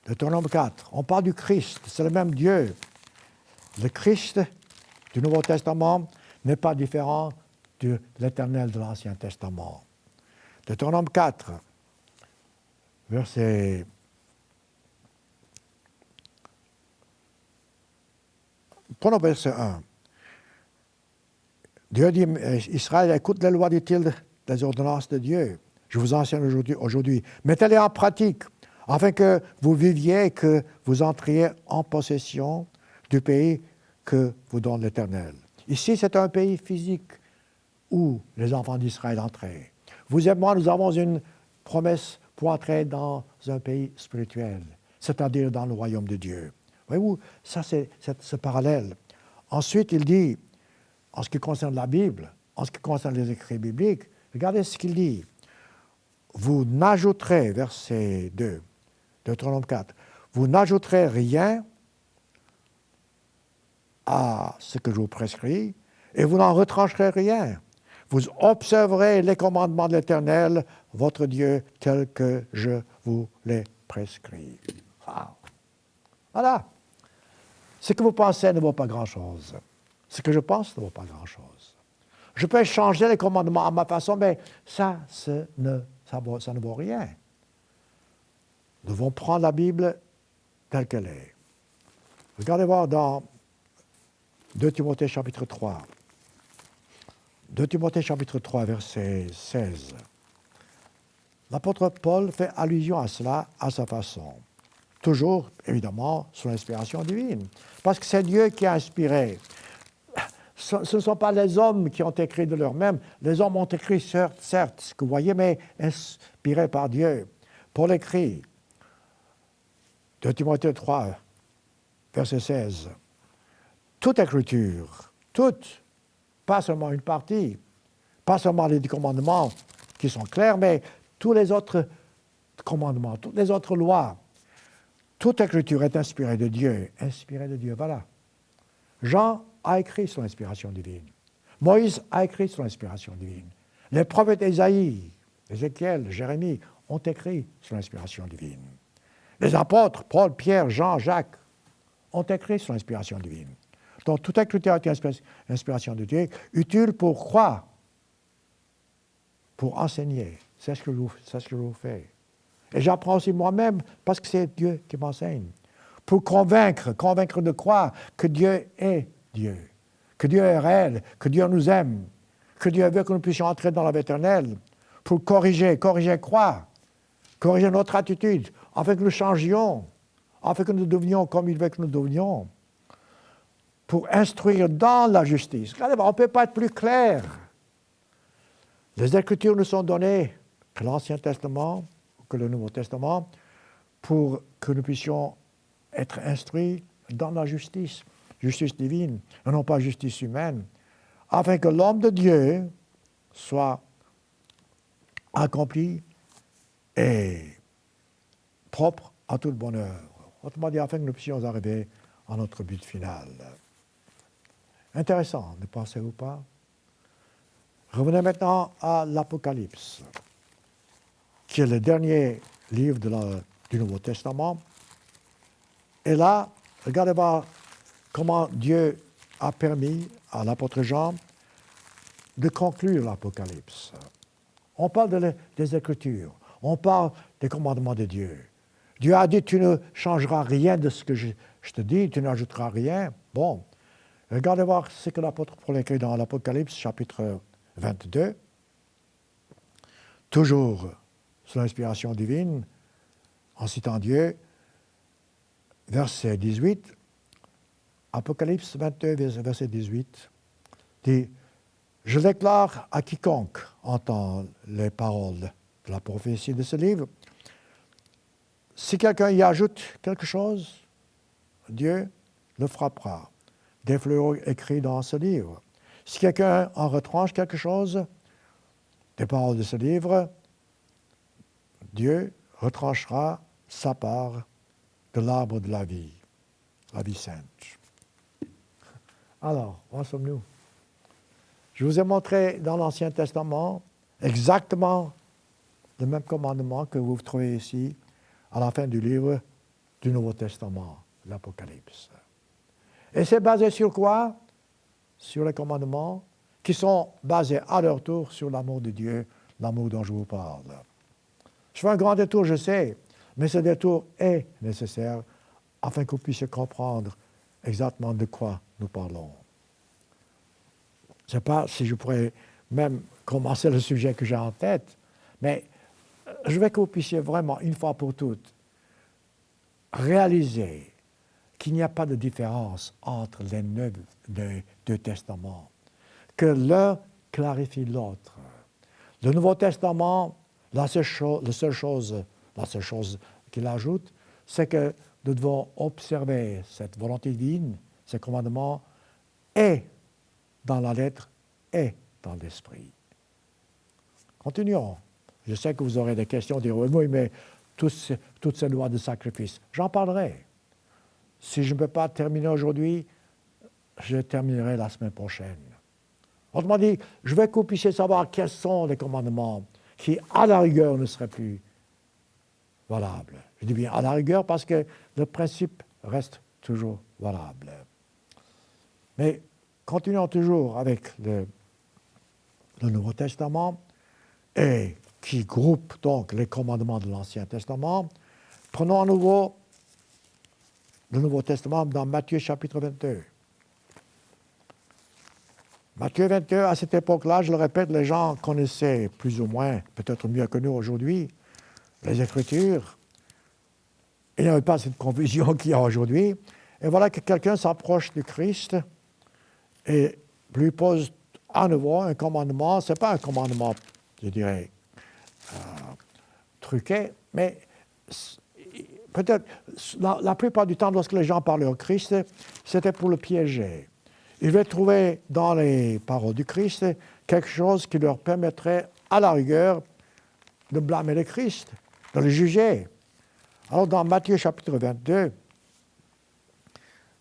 Deutéronome 4, on parle du Christ, c'est le même Dieu. Le Christ du Nouveau Testament n'est pas différent de l'Éternel de l'Ancien Testament. Deutéronome 4, verset... Prenons verset 1. Dieu dit, Israël, écoute les lois, dit-il, les ordonnances de Dieu. Je vous enseigne aujourd'hui. Mettez-les en pratique, afin que vous viviez, que vous entriez en possession du pays que vous donne l'Éternel. Ici, c'est un pays physique où les enfants d'Israël entraient. Vous et moi, nous avons une promesse pour entrer dans un pays spirituel, c'est-à-dire dans le royaume de Dieu. Voyez-vous, ça c'est ce parallèle. Ensuite, il dit, en ce qui concerne la Bible, en ce qui concerne les écrits bibliques, regardez ce qu'il dit. Vous n'ajouterez, verset 2, Deutéronome 4, vous n'ajouterez rien à ce que je vous prescris, et vous n'en retrancherez rien. Vous observerez les commandements de l'Éternel, votre Dieu, tels que je vous les prescris. Wow. Voilà. Ce que vous pensez ne vaut pas grand-chose. Ce que je pense ne vaut pas grand-chose. Je peux changer les commandements à ma façon, mais ça ne vaut rien. Nous devons prendre la Bible telle qu'elle est. Regardez voir dans 2 Timothée chapitre 3. 2 Timothée chapitre 3, verset 16. L'apôtre Paul fait allusion à cela à sa façon. Toujours, évidemment, sous l'inspiration divine. Parce que c'est Dieu qui a inspiré. Ce ne sont pas les hommes qui ont écrit de leur-même. Les hommes ont écrit, certes, ce que vous voyez, mais inspirés par Dieu. Paul écrit, 2 Timothée 3, verset 16. Toute écriture, toute, pas seulement une partie, pas seulement les 10 commandements qui sont clairs, mais tous les autres commandements, toutes les autres lois. Toute écriture est inspirée de Dieu. Inspirée de Dieu, voilà. Jean a écrit sous l'inspiration divine. Moïse a écrit sous l'inspiration divine. Les prophètes Ésaïe, Ézéchiel, Jérémie ont écrit sous l'inspiration divine. Les apôtres, Paul, Pierre, Jean, Jacques, ont écrit sous l'inspiration divine. Donc, toute écriture est inspiration de Dieu, utile pour croire, pour enseigner. C'est ce que je vous fais. Et j'apprends aussi moi-même parce que c'est Dieu qui m'enseigne. Pour convaincre de croire que Dieu est Dieu, que Dieu est réel, que Dieu nous aime, que Dieu veut que nous puissions entrer dans la vie éternelle. Pour corriger croire, corriger notre attitude, afin que nous changions, afin que nous devenions comme il veut que nous devenions. Pour instruire dans la justice. Regardez, on ne peut pas être plus clair. Les Écritures nous sont données, que l'Ancien Testament, que le Nouveau Testament, pour que nous puissions être instruits dans la justice divine, et non pas justice humaine, afin que l'homme de Dieu soit accompli et propre à tout le bonheur. Autrement dit, afin que nous puissions arriver à notre but final. Intéressant, ne pensez-vous pas? Revenez maintenant à l'Apocalypse, qui est le dernier livre du Nouveau Testament. Et là, regardez voir comment Dieu a permis à l'apôtre Jean de conclure l'Apocalypse. On parle des Écritures, on parle des commandements de Dieu. Dieu a dit, tu ne changeras rien de ce que je te dis, tu n'ajouteras rien. Bon, regardez voir ce que l'apôtre Paul écrit dans l'Apocalypse, chapitre 22. Toujours sous l'inspiration divine, en citant Dieu, verset 18, Apocalypse 22, verset 18, dit « Je déclare à quiconque entend les paroles de la prophétie de ce livre, si quelqu'un y ajoute quelque chose, Dieu le frappera. Des fléaux écrits dans ce livre. Si quelqu'un en retranche quelque chose, des paroles de ce livre, Dieu retranchera sa part de l'arbre de la vie la vie sainte. Alors, où en sommes-nous? Je vous ai montré dans l'Ancien Testament exactement le même commandement que vous trouvez ici à la fin du livre du Nouveau Testament, l'Apocalypse. Et c'est basé sur quoi? Sur les commandements qui sont basés à leur tour sur l'amour de Dieu, l'amour dont je vous parle. Je fais un grand détour, je sais, mais ce détour est nécessaire afin que vous puissiez comprendre exactement de quoi nous parlons. Je ne sais pas si je pourrais même commencer le sujet que j'ai en tête, mais je veux que vous puissiez vraiment, une fois pour toutes, réaliser qu'il n'y a pas de différence entre les deux testaments, que l'un clarifie l'autre. Le Nouveau Testament, la seule chose qu'il ajoute, c'est que nous devons observer cette volonté divine, ces commandements, et dans la lettre et dans l'esprit. Continuons. Je sais que vous aurez des questions, direz oui, mais toutes ces lois de sacrifice, j'en parlerai. Si je ne peux pas terminer aujourd'hui, je terminerai la semaine prochaine. Autrement dit, je veux que vous puissiez savoir quels sont les commandements qui, à la rigueur, ne seraient plus valables. Je dis bien à la rigueur parce que le principe reste toujours valable. Mais continuons toujours avec le Nouveau Testament et qui groupe donc les commandements de l'Ancien Testament. Prenons à nouveau le Nouveau Testament dans Matthieu chapitre 22. Matthieu 22, à cette époque-là, je le répète, les gens connaissaient plus ou moins, peut-être mieux que nous aujourd'hui, les Écritures. Il n'y avait pas cette confusion qu'il y a aujourd'hui. Et voilà que quelqu'un s'approche du Christ et lui pose à nouveau un commandement. Ce n'est pas un commandement, je dirais, truqué, mais peut-être la plupart du temps, lorsque les gens parlaient au Christ, c'était pour le piéger. Ils devaient trouver dans les paroles du Christ quelque chose qui leur permettrait, à la rigueur, de blâmer le Christ, de le juger. Alors, dans Matthieu chapitre 22,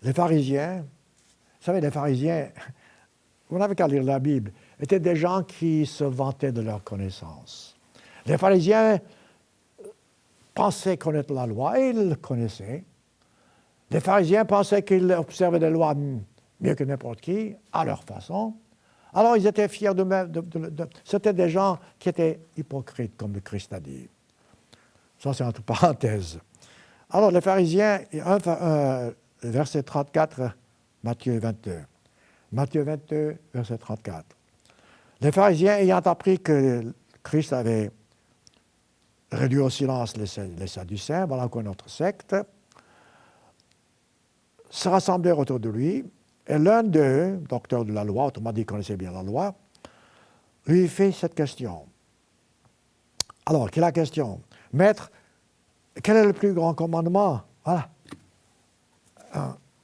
les pharisiens, vous savez, les pharisiens, vous n'avez qu'à lire la Bible, étaient des gens qui se vantaient de leur connaissance. Les pharisiens pensaient connaître la loi, et ils le connaissaient. Les pharisiens pensaient qu'ils observaient des lois mieux que n'importe qui, à leur façon. Alors, ils étaient fiers c'était des gens qui étaient hypocrites, comme le Christ a dit. Ça, c'est entre parenthèses. Alors, les pharisiens, verset 34, Matthieu 22. Matthieu 22, verset 34. Les pharisiens, ayant appris que Christ avait réduit au silence les Sadducéens, voilà quoi notre secte, se rassemblèrent autour de lui, et l'un d'eux, docteur de la loi, autrement dit, connaissait bien la loi, lui fait cette question. Alors, quelle est la question? Maître, quel est le plus grand commandement? Voilà.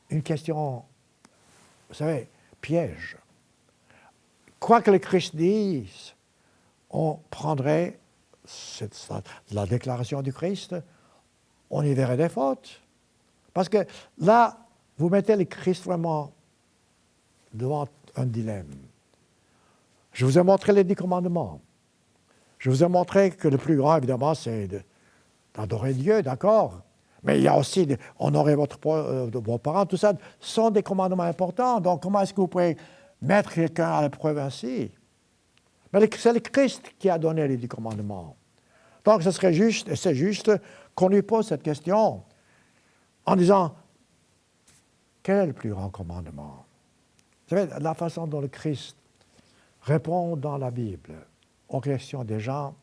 Une question, vous savez, piège. Quoi que le Christ dise, on prendrait la déclaration du Christ, on y verrait des fautes. Parce que là, vous mettez le Christ vraiment devant un dilemme. Je vous ai montré les 10 commandements. Je vous ai montré que le plus grand, évidemment, c'est d'adorer Dieu, d'accord? Mais il y a aussi honorer vos parents, tout ça sont des commandements importants. Donc, comment est-ce que vous pouvez mettre quelqu'un à l'épreuve ainsi? Mais c'est le Christ qui a donné les 10 commandements. Donc, ce serait juste, et c'est juste, qu'on lui pose cette question en disant, quel est le plus grand commandement? Vous savez, la façon dont le Christ répond dans la Bible aux questions des gens,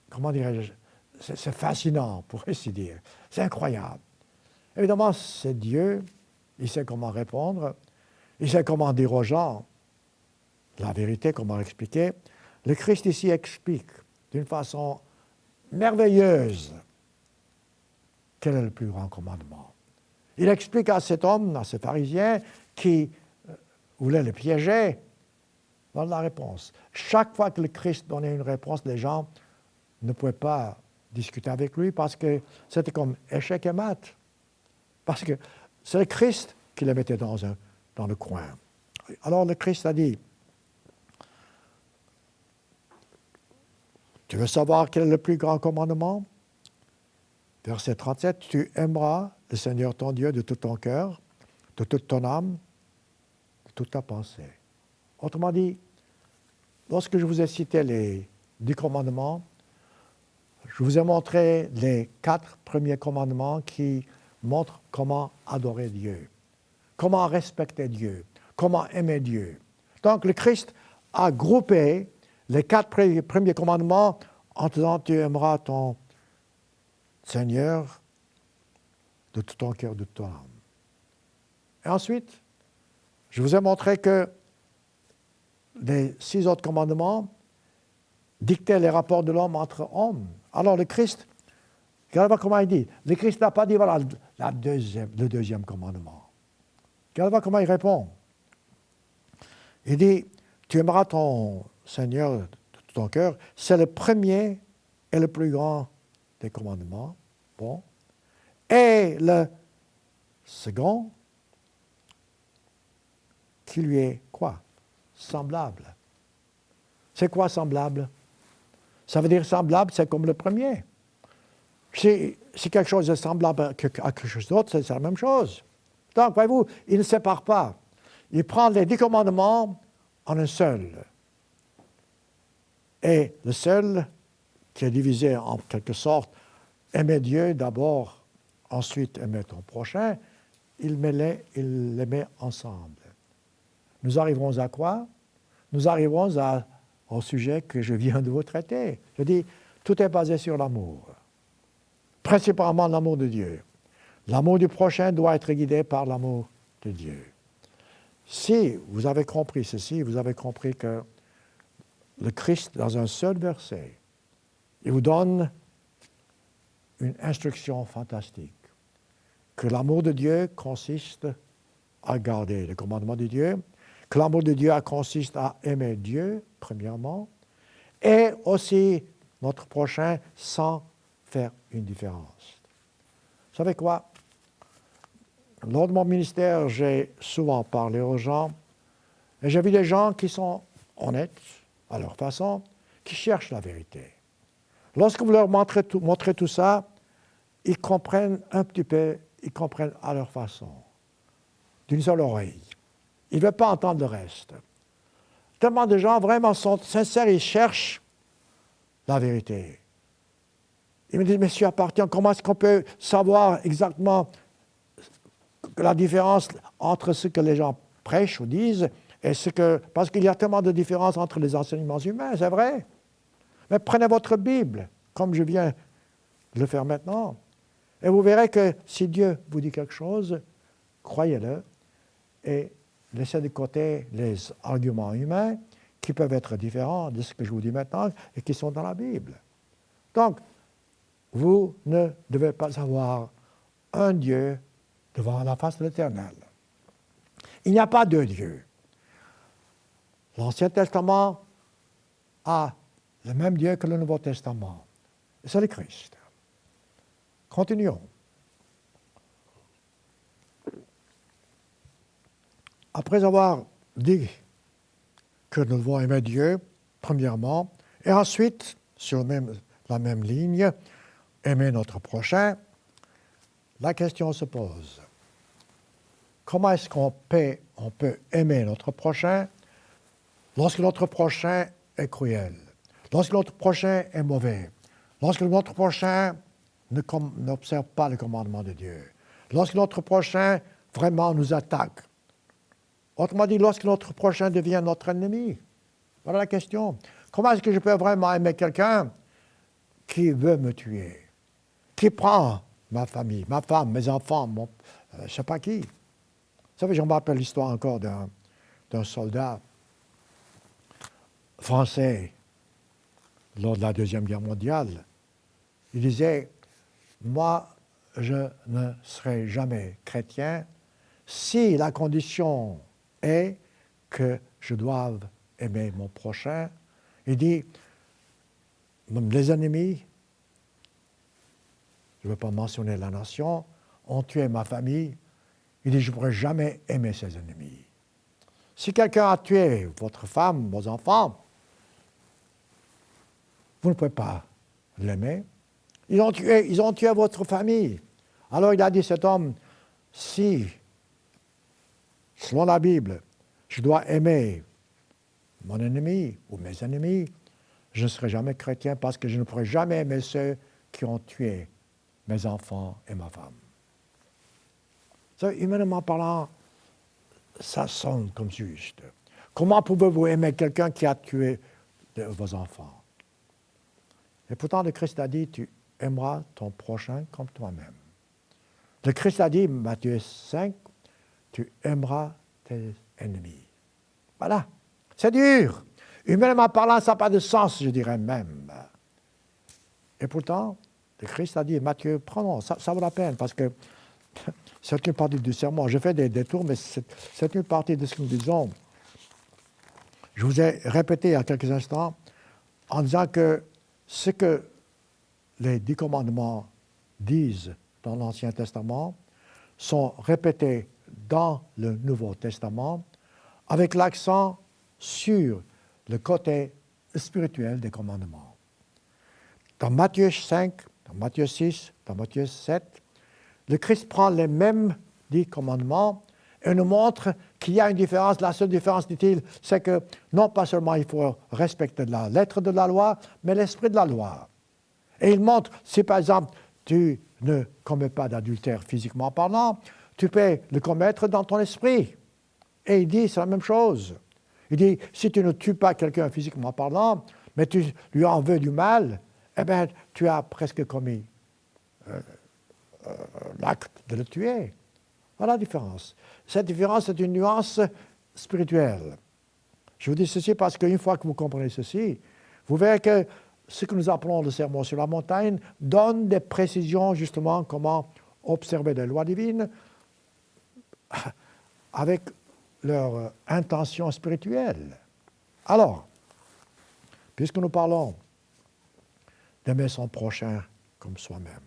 comment dirais-je, c'est fascinant, pour ainsi dire. C'est incroyable. Évidemment, c'est Dieu, il sait comment répondre, il sait comment dire aux gens la vérité, comment expliquer. Le Christ ici explique d'une façon merveilleuse quel est le plus grand commandement. Il explique à cet homme, à ce pharisien, qui voulait le piéger, voilà la réponse. Chaque fois que le Christ donnait une réponse, les gens ne pouvaient pas discuter avec lui parce que c'était comme échec et mat. Parce que c'est le Christ qui le mettait dans le coin. Alors le Christ a dit, tu veux savoir quel est le plus grand commandement? Verset 37, tu aimeras le Seigneur ton Dieu de tout ton cœur, de toute ton âme, de toute ta pensée. Autrement dit, lorsque je vous ai cité les 10 commandements, je vous ai montré les 4 premiers commandements qui montrent comment adorer Dieu, comment respecter Dieu, comment aimer Dieu. Donc le Christ a groupé les 4 premiers commandements en disant tu aimeras ton Seigneur de tout ton cœur, de toute ton âme. Et ensuite, je vous ai montré que les 6 autres commandements dictaient les rapports de l'homme entre hommes. Alors le Christ, regardez comment il dit. Le Christ n'a pas dit, voilà, le deuxième commandement. Regardez comment il répond. Il dit, tu aimeras ton Seigneur de tout ton cœur. C'est le premier et le plus grand des commandements. Bon. Et le second, qui lui est quoi? Semblable. C'est quoi semblable? Ça veut dire semblable, c'est comme le premier. Si quelque chose est semblable à quelque chose d'autre, c'est la même chose. Donc, voyez-vous, il ne sépare pas. Il prend les 10 commandements en un seul. Et le seul, qui est divisé en quelque sorte, aimer Dieu d'abord, ensuite aimer ton prochain, il les met ensemble. Nous arriverons à quoi? Nous arriverons au sujet que je viens de vous traiter. Je dis, tout est basé sur l'amour. Principalement l'amour de Dieu. L'amour du prochain doit être guidé par l'amour de Dieu. Si vous avez compris ceci, vous avez compris que le Christ, dans un seul verset, il vous donne une instruction fantastique. Que l'amour de Dieu consiste à garder les commandements de Dieu, que l'amour de Dieu consiste à aimer Dieu, premièrement, et aussi notre prochain sans faire une différence. Vous savez quoi? Lors de mon ministère, j'ai souvent parlé aux gens, et j'ai vu des gens qui sont honnêtes, à leur façon, qui cherchent la vérité. Lorsque vous leur montrez tout ça, ils comprennent un petit peu, ils comprennent à leur façon, d'une seule oreille. Ils ne veulent pas entendre le reste. Tellement de gens vraiment sont sincères, ils cherchent la vérité. Ils me disent, Monsieur Appartient, comment est-ce qu'on peut savoir exactement la différence entre ce que les gens prêchent ou disent et ce que... Parce qu'il y a tellement de différences entre les enseignements humains, c'est vrai. Mais prenez votre Bible, comme je viens de le faire maintenant, et vous verrez que si Dieu vous dit quelque chose, croyez-le et laissez de côté les arguments humains qui peuvent être différents de ce que je vous dis maintenant et qui sont dans la Bible. Donc, vous ne devez pas avoir un Dieu devant la face de l'Éternel. Il n'y a pas deux dieux. L'Ancien Testament a le même Dieu que le Nouveau Testament. C'est le Christ. Continuons. Après avoir dit que nous devons aimer Dieu, premièrement, et ensuite, sur la même ligne, aimer notre prochain, la question se pose. Comment est-ce qu'on peut aimer notre prochain lorsque notre prochain est cruel, lorsque notre prochain est mauvais, lorsque notre prochain n'observe pas le commandement de Dieu, lorsque notre prochain vraiment nous attaque? Autrement dit, lorsque notre prochain devient notre ennemi. Voilà la question. Comment est-ce que je peux vraiment aimer quelqu'un qui veut me tuer, qui prend ma famille, ma femme, mes enfants, je ne sais pas qui? Vous savez, je me rappelle l'histoire encore d'un soldat français lors de la Deuxième Guerre mondiale. Il disait, moi, je ne serai jamais chrétien si la condition est que je doive aimer mon prochain. Il dit, les ennemis, je ne veux pas mentionner la nation, ont tué ma famille, il dit, je ne pourrai jamais aimer ses ennemis. Si quelqu'un a tué votre femme, vos enfants, vous ne pouvez pas l'aimer. Ils ont tué votre famille. Alors il a dit, cet homme, si, selon la Bible, je dois aimer mon ennemi ou mes ennemis, je ne serai jamais chrétien parce que je ne pourrai jamais aimer ceux qui ont tué mes enfants et ma femme. Ça, humainement parlant, ça sonne comme juste. Comment pouvez-vous aimer quelqu'un qui a tué vos enfants? Et pourtant, le Christ a dit, tu aimeras ton prochain comme toi-même. Le Christ a dit, Matthieu 5, tu aimeras tes ennemis. Voilà. C'est dur. Humainement parlant, ça n'a pas de sens, je dirais même. Et pourtant, le Christ a dit, Matthieu, prenons, ça vaut la peine, parce que c'est une partie du sermon. Je fais des détours, mais c'est une partie de ce que nous disons. Je vous ai répété il y a quelques instants en disant que ce que les 10 commandements disent dans l'Ancien Testament sont répétés dans le Nouveau Testament avec l'accent sur le côté spirituel des commandements. Dans Matthieu 5, dans Matthieu 6, dans Matthieu 7, le Christ prend les mêmes 10 commandements et nous montre qu'il y a une différence. La seule différence, dit-il, c'est que non pas seulement il faut respecter la lettre de la loi, mais l'esprit de la loi. Et il montre, si par exemple tu ne commets pas d'adultère physiquement parlant, tu peux le commettre dans ton esprit. Et il dit, c'est la même chose. Il dit, si tu ne tues pas quelqu'un physiquement parlant, mais tu lui en veux du mal, eh bien, tu as presque commis l'acte de le tuer. Voilà la différence. Cette différence est une nuance spirituelle. Je vous dis ceci parce qu'une fois que vous comprenez ceci, vous verrez que ce que nous appelons le sermon sur la montagne donne des précisions justement comment observer les lois divines avec leur intention spirituelle. Alors, puisque nous parlons d'aimer son prochain comme soi-même,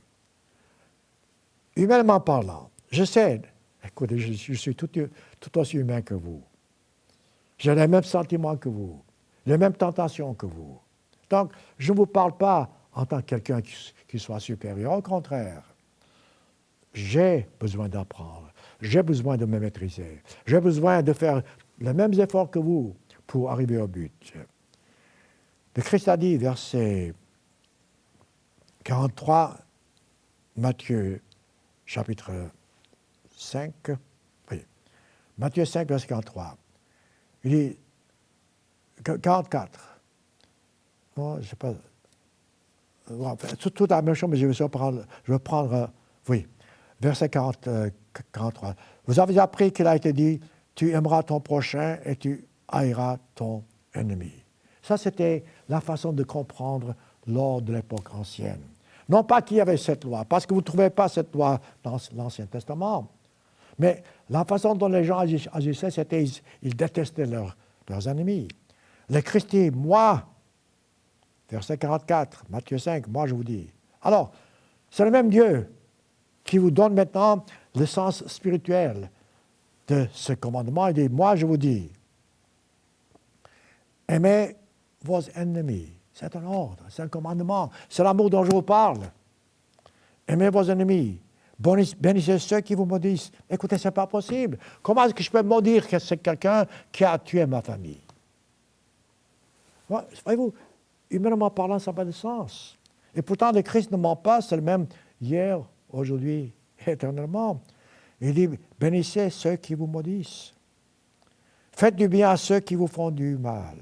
humainement parlant, je sais, écoutez, je suis tout aussi humain que vous. J'ai les mêmes sentiments que vous, les mêmes tentations que vous. Donc, je ne vous parle pas en tant que quelqu'un qui soit supérieur. Au contraire, j'ai besoin d'apprendre. J'ai besoin de me maîtriser. J'ai besoin de faire les mêmes efforts que vous pour arriver au but. Le Christ a dit, verset 43, Matthieu, chapitre 5, oui, Matthieu 5, verset 43. Il dit, 44. Bon, je ne sais pas. Tout la même chose, mais je vais prendre, oui, verset 43. Vous avez appris qu'il a été dit, tu aimeras ton prochain et tu haïras ton ennemi. Ça, c'était la façon de comprendre lors de l'époque ancienne. Non pas qu'il y avait cette loi, parce que vous ne trouvez pas cette loi dans l'Ancien Testament, mais la façon dont les gens agissaient, c'était ils détestaient leurs ennemis. Le Christ dit, moi, verset 44, Matthieu 5, moi je vous dis. Alors, c'est le même Dieu qui vous donne maintenant le sens spirituel de ce commandement. Il dit, moi je vous dis, aimez vos ennemis. C'est un ordre, c'est un commandement, c'est l'amour dont je vous parle. Aimez vos ennemis. Bénissez ceux qui vous maudissent. Écoutez, ce n'est pas possible. Comment est-ce que je peux maudire que c'est quelqu'un qui a tué ma famille? Voyez-vous, humainement parlant, ça n'a pas de sens. Et pourtant, le Christ ne ment pas, c'est le même hier, aujourd'hui, éternellement. Il dit, bénissez ceux qui vous maudissent. Faites du bien à ceux qui vous font du mal.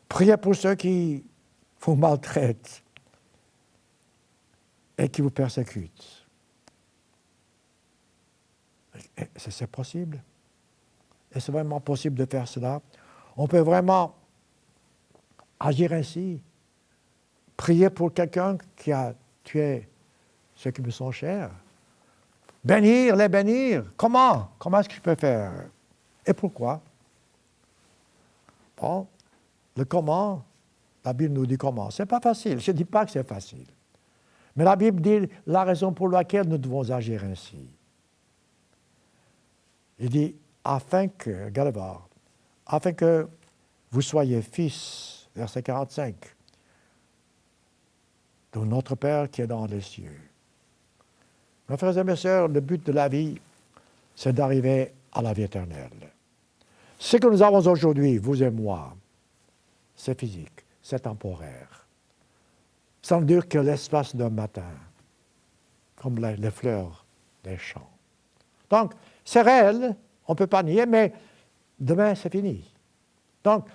Priez pour ceux qui vous maltraitent et qui vous persécutent. C'est possible. Et c'est vraiment possible de faire cela. On peut vraiment agir ainsi. Prier pour quelqu'un qui a tué ceux qui me sont chers. Bénir, les bénir. Comment? Comment est-ce que je peux faire? Et pourquoi? Bon, le comment, la Bible nous dit comment. Ce n'est pas facile. Je ne dis pas que c'est facile. Mais la Bible dit la raison pour laquelle nous devons agir ainsi. Il dit, afin que, regardez voir, afin que vous soyez fils, verset 45, de notre Père qui est dans les cieux. Mes frères et mes sœurs, le but de la vie, c'est d'arriver à la vie éternelle. Ce que nous avons aujourd'hui, vous et moi, c'est physique, c'est temporaire. Ça ne dure que l'espace d'un matin, comme les fleurs des champs. Donc, c'est réel, on ne peut pas nier, mais demain, c'est fini. Donc,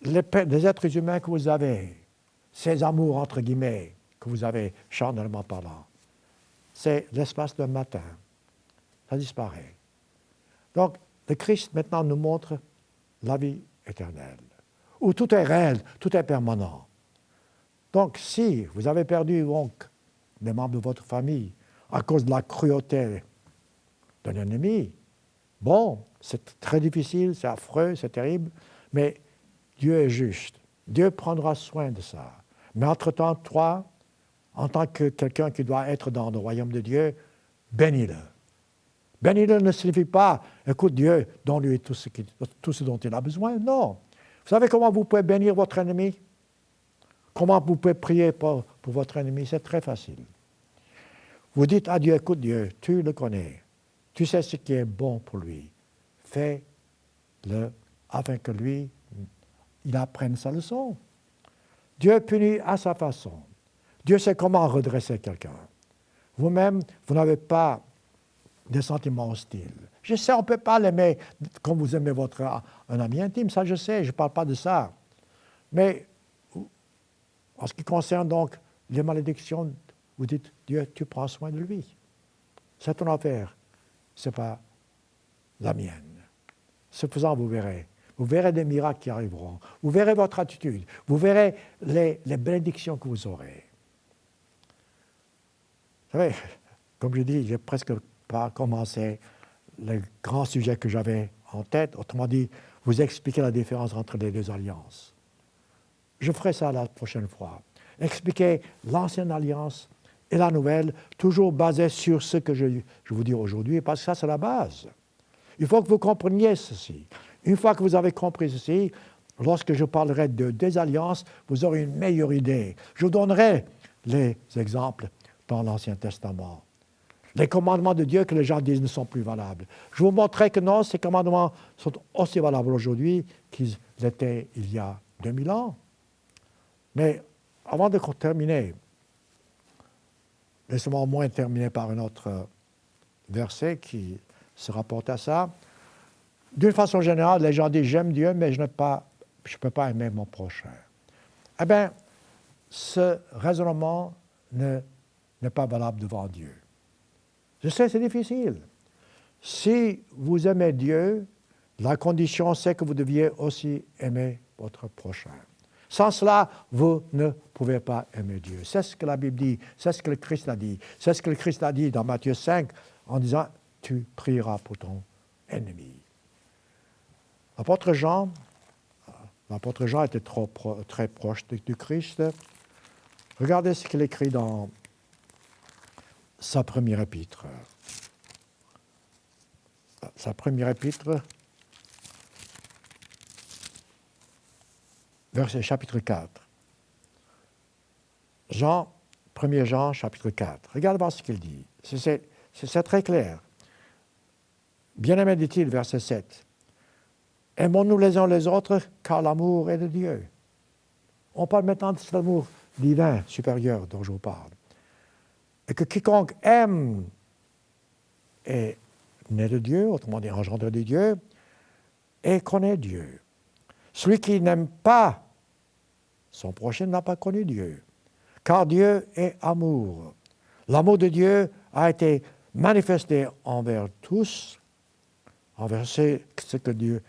les êtres humains que vous avez, ces amours, entre guillemets, que vous avez charnellement parlant, c'est l'espace d'un matin. Ça disparaît. Donc, le Christ, maintenant, nous montre la vie éternelle, où tout est réel, tout est permanent. Donc, si vous avez perdu donc, des membres de votre famille à cause de la cruauté d'un ennemi, bon, c'est très difficile, c'est affreux, c'est terrible, mais Dieu est juste. Dieu prendra soin de ça. Mais entre-temps, toi, en tant que quelqu'un qui doit être dans le royaume de Dieu, bénis-le. Bénis-le ne signifie pas, écoute, Dieu, donne-lui tout ce dont il a besoin. Non. Vous savez comment vous pouvez bénir votre ennemi? Comment vous pouvez prier pour votre ennemi? C'est très facile. Vous dites à Dieu, écoute Dieu, tu le connais. Tu sais ce qui est bon pour lui. Fais-le afin que lui, il apprenne sa leçon. Dieu punit à sa façon. Dieu sait comment redresser quelqu'un. Vous-même, vous n'avez pas des sentiments hostiles. Je sais, on ne peut pas l'aimer comme vous aimez un ami intime, ça je sais, je ne parle pas de ça. Mais en ce qui concerne donc les malédictions, vous dites, Dieu, tu prends soin de lui. C'est ton affaire, ce n'est pas la mienne. Ce faisant, vous verrez. Vous verrez des miracles qui arriveront. Vous verrez votre attitude. Vous verrez les bénédictions que vous aurez. Vous savez, comme je dis, j'ai presque pas commencé le grand sujet que j'avais en tête. Autrement dit, vous expliquer la différence entre les deux alliances. Je ferai ça la prochaine fois. Expliquer l'ancienne alliance et la nouvelle, toujours basée sur ce que je vous dis aujourd'hui, parce que ça, c'est la base. Il faut que vous compreniez ceci. Une fois que vous avez compris ceci, lorsque je parlerai de désalliance, vous aurez une meilleure idée. Je vous donnerai les exemples dans l'Ancien Testament. Les commandements de Dieu que les gens disent ne sont plus valables. Je vous montrerai que non, ces commandements sont aussi valables aujourd'hui qu'ils l'étaient il y a 2000 ans. Mais avant de terminer, laissez-moi au moins terminer par un autre verset qui se rapporte à ça. D'une façon générale, les gens disent « j'aime Dieu, mais je ne peux pas aimer mon prochain ». Eh bien, ce raisonnement n'est pas valable devant Dieu. Je sais, c'est difficile. Si vous aimez Dieu, la condition, c'est que vous deviez aussi aimer votre prochain. Sans cela, vous ne pouvez pas aimer Dieu. C'est ce que la Bible dit, c'est ce que le Christ a dit. C'est ce que le Christ a dit dans Matthieu 5 en disant « tu prieras pour ton ennemi ». L'apôtre Jean était très proche du Christ. Regardez ce qu'il écrit dans sa première épître. Sa première épître, chapitre 4. 1 Jean, chapitre 4. Regardez voir ce qu'il dit. C'est très clair. Bien-aimé, dit-il, verset 7. Aimons-nous les uns les autres, car l'amour est de Dieu. On parle maintenant de cet amour divin, supérieur, dont je vous parle. Et que quiconque aime est né de Dieu, autrement dit engendré de Dieu, et connaît Dieu. Celui qui n'aime pas son prochain n'a pas connu Dieu, car Dieu est amour. L'amour de Dieu a été manifesté envers tous, envers ce que Dieu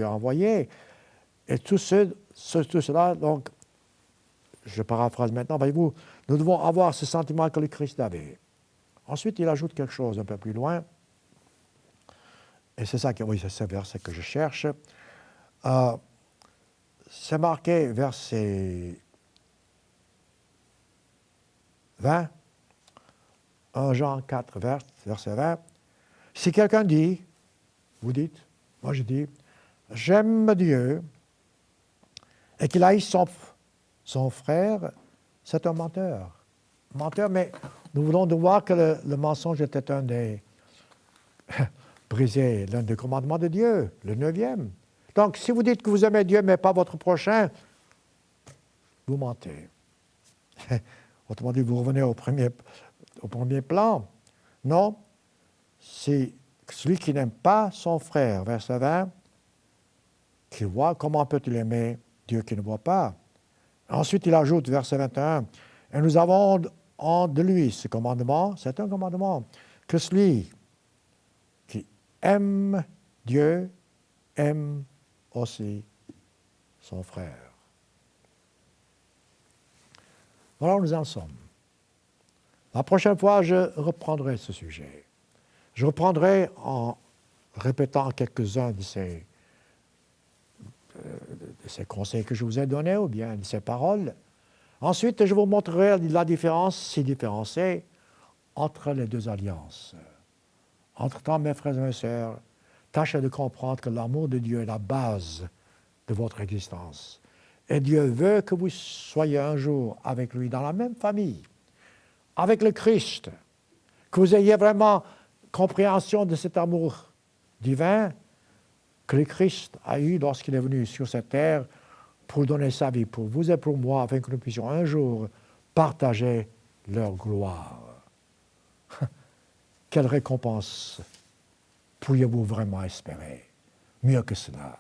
a envoyé, et tout cela, donc, je paraphrase maintenant, voyez-vous, nous devons avoir ce sentiment que le Christ avait. Ensuite, il ajoute quelque chose un peu plus loin, et c'est ça c'est ce verset que je cherche. C'est marqué verset 20, 1 Jean 4, verset 20, si quelqu'un dit, vous dites, moi je dis, j'aime Dieu, et qu'il haïsse son frère, c'est un menteur. Menteur, mais nous voulons voir que le mensonge était un des briser l'un des commandements de Dieu, le 9e. Donc, si vous dites que vous aimez Dieu, mais pas votre prochain, vous mentez. Autrement dit, vous revenez au premier plan. Non, c'est celui qui n'aime pas son frère, verset 20, qui voit, comment peut-il aimer Dieu qui ne voit pas? Ensuite, il ajoute, verset 21, et nous avons de lui ce commandement, c'est un commandement, que celui qui aime Dieu aime aussi son frère. Voilà où nous en sommes. La prochaine fois, je reprendrai ce sujet. Je reprendrai en répétant quelques-uns de ces conseils que je vous ai donnés, ou bien de ces paroles. Ensuite, je vous montrerai la différence, si différenciée, entre les deux alliances. Entre-temps, mes frères et mes sœurs, tâchez de comprendre que l'amour de Dieu est la base de votre existence. Et Dieu veut que vous soyez un jour avec lui dans la même famille, avec le Christ, que vous ayez vraiment compréhension de cet amour divin que le Christ a eu lorsqu'il est venu sur cette terre pour donner sa vie pour vous et pour moi, afin que nous puissions un jour partager leur gloire. Quelle récompense pourriez-vous vraiment espérer? Mieux que cela.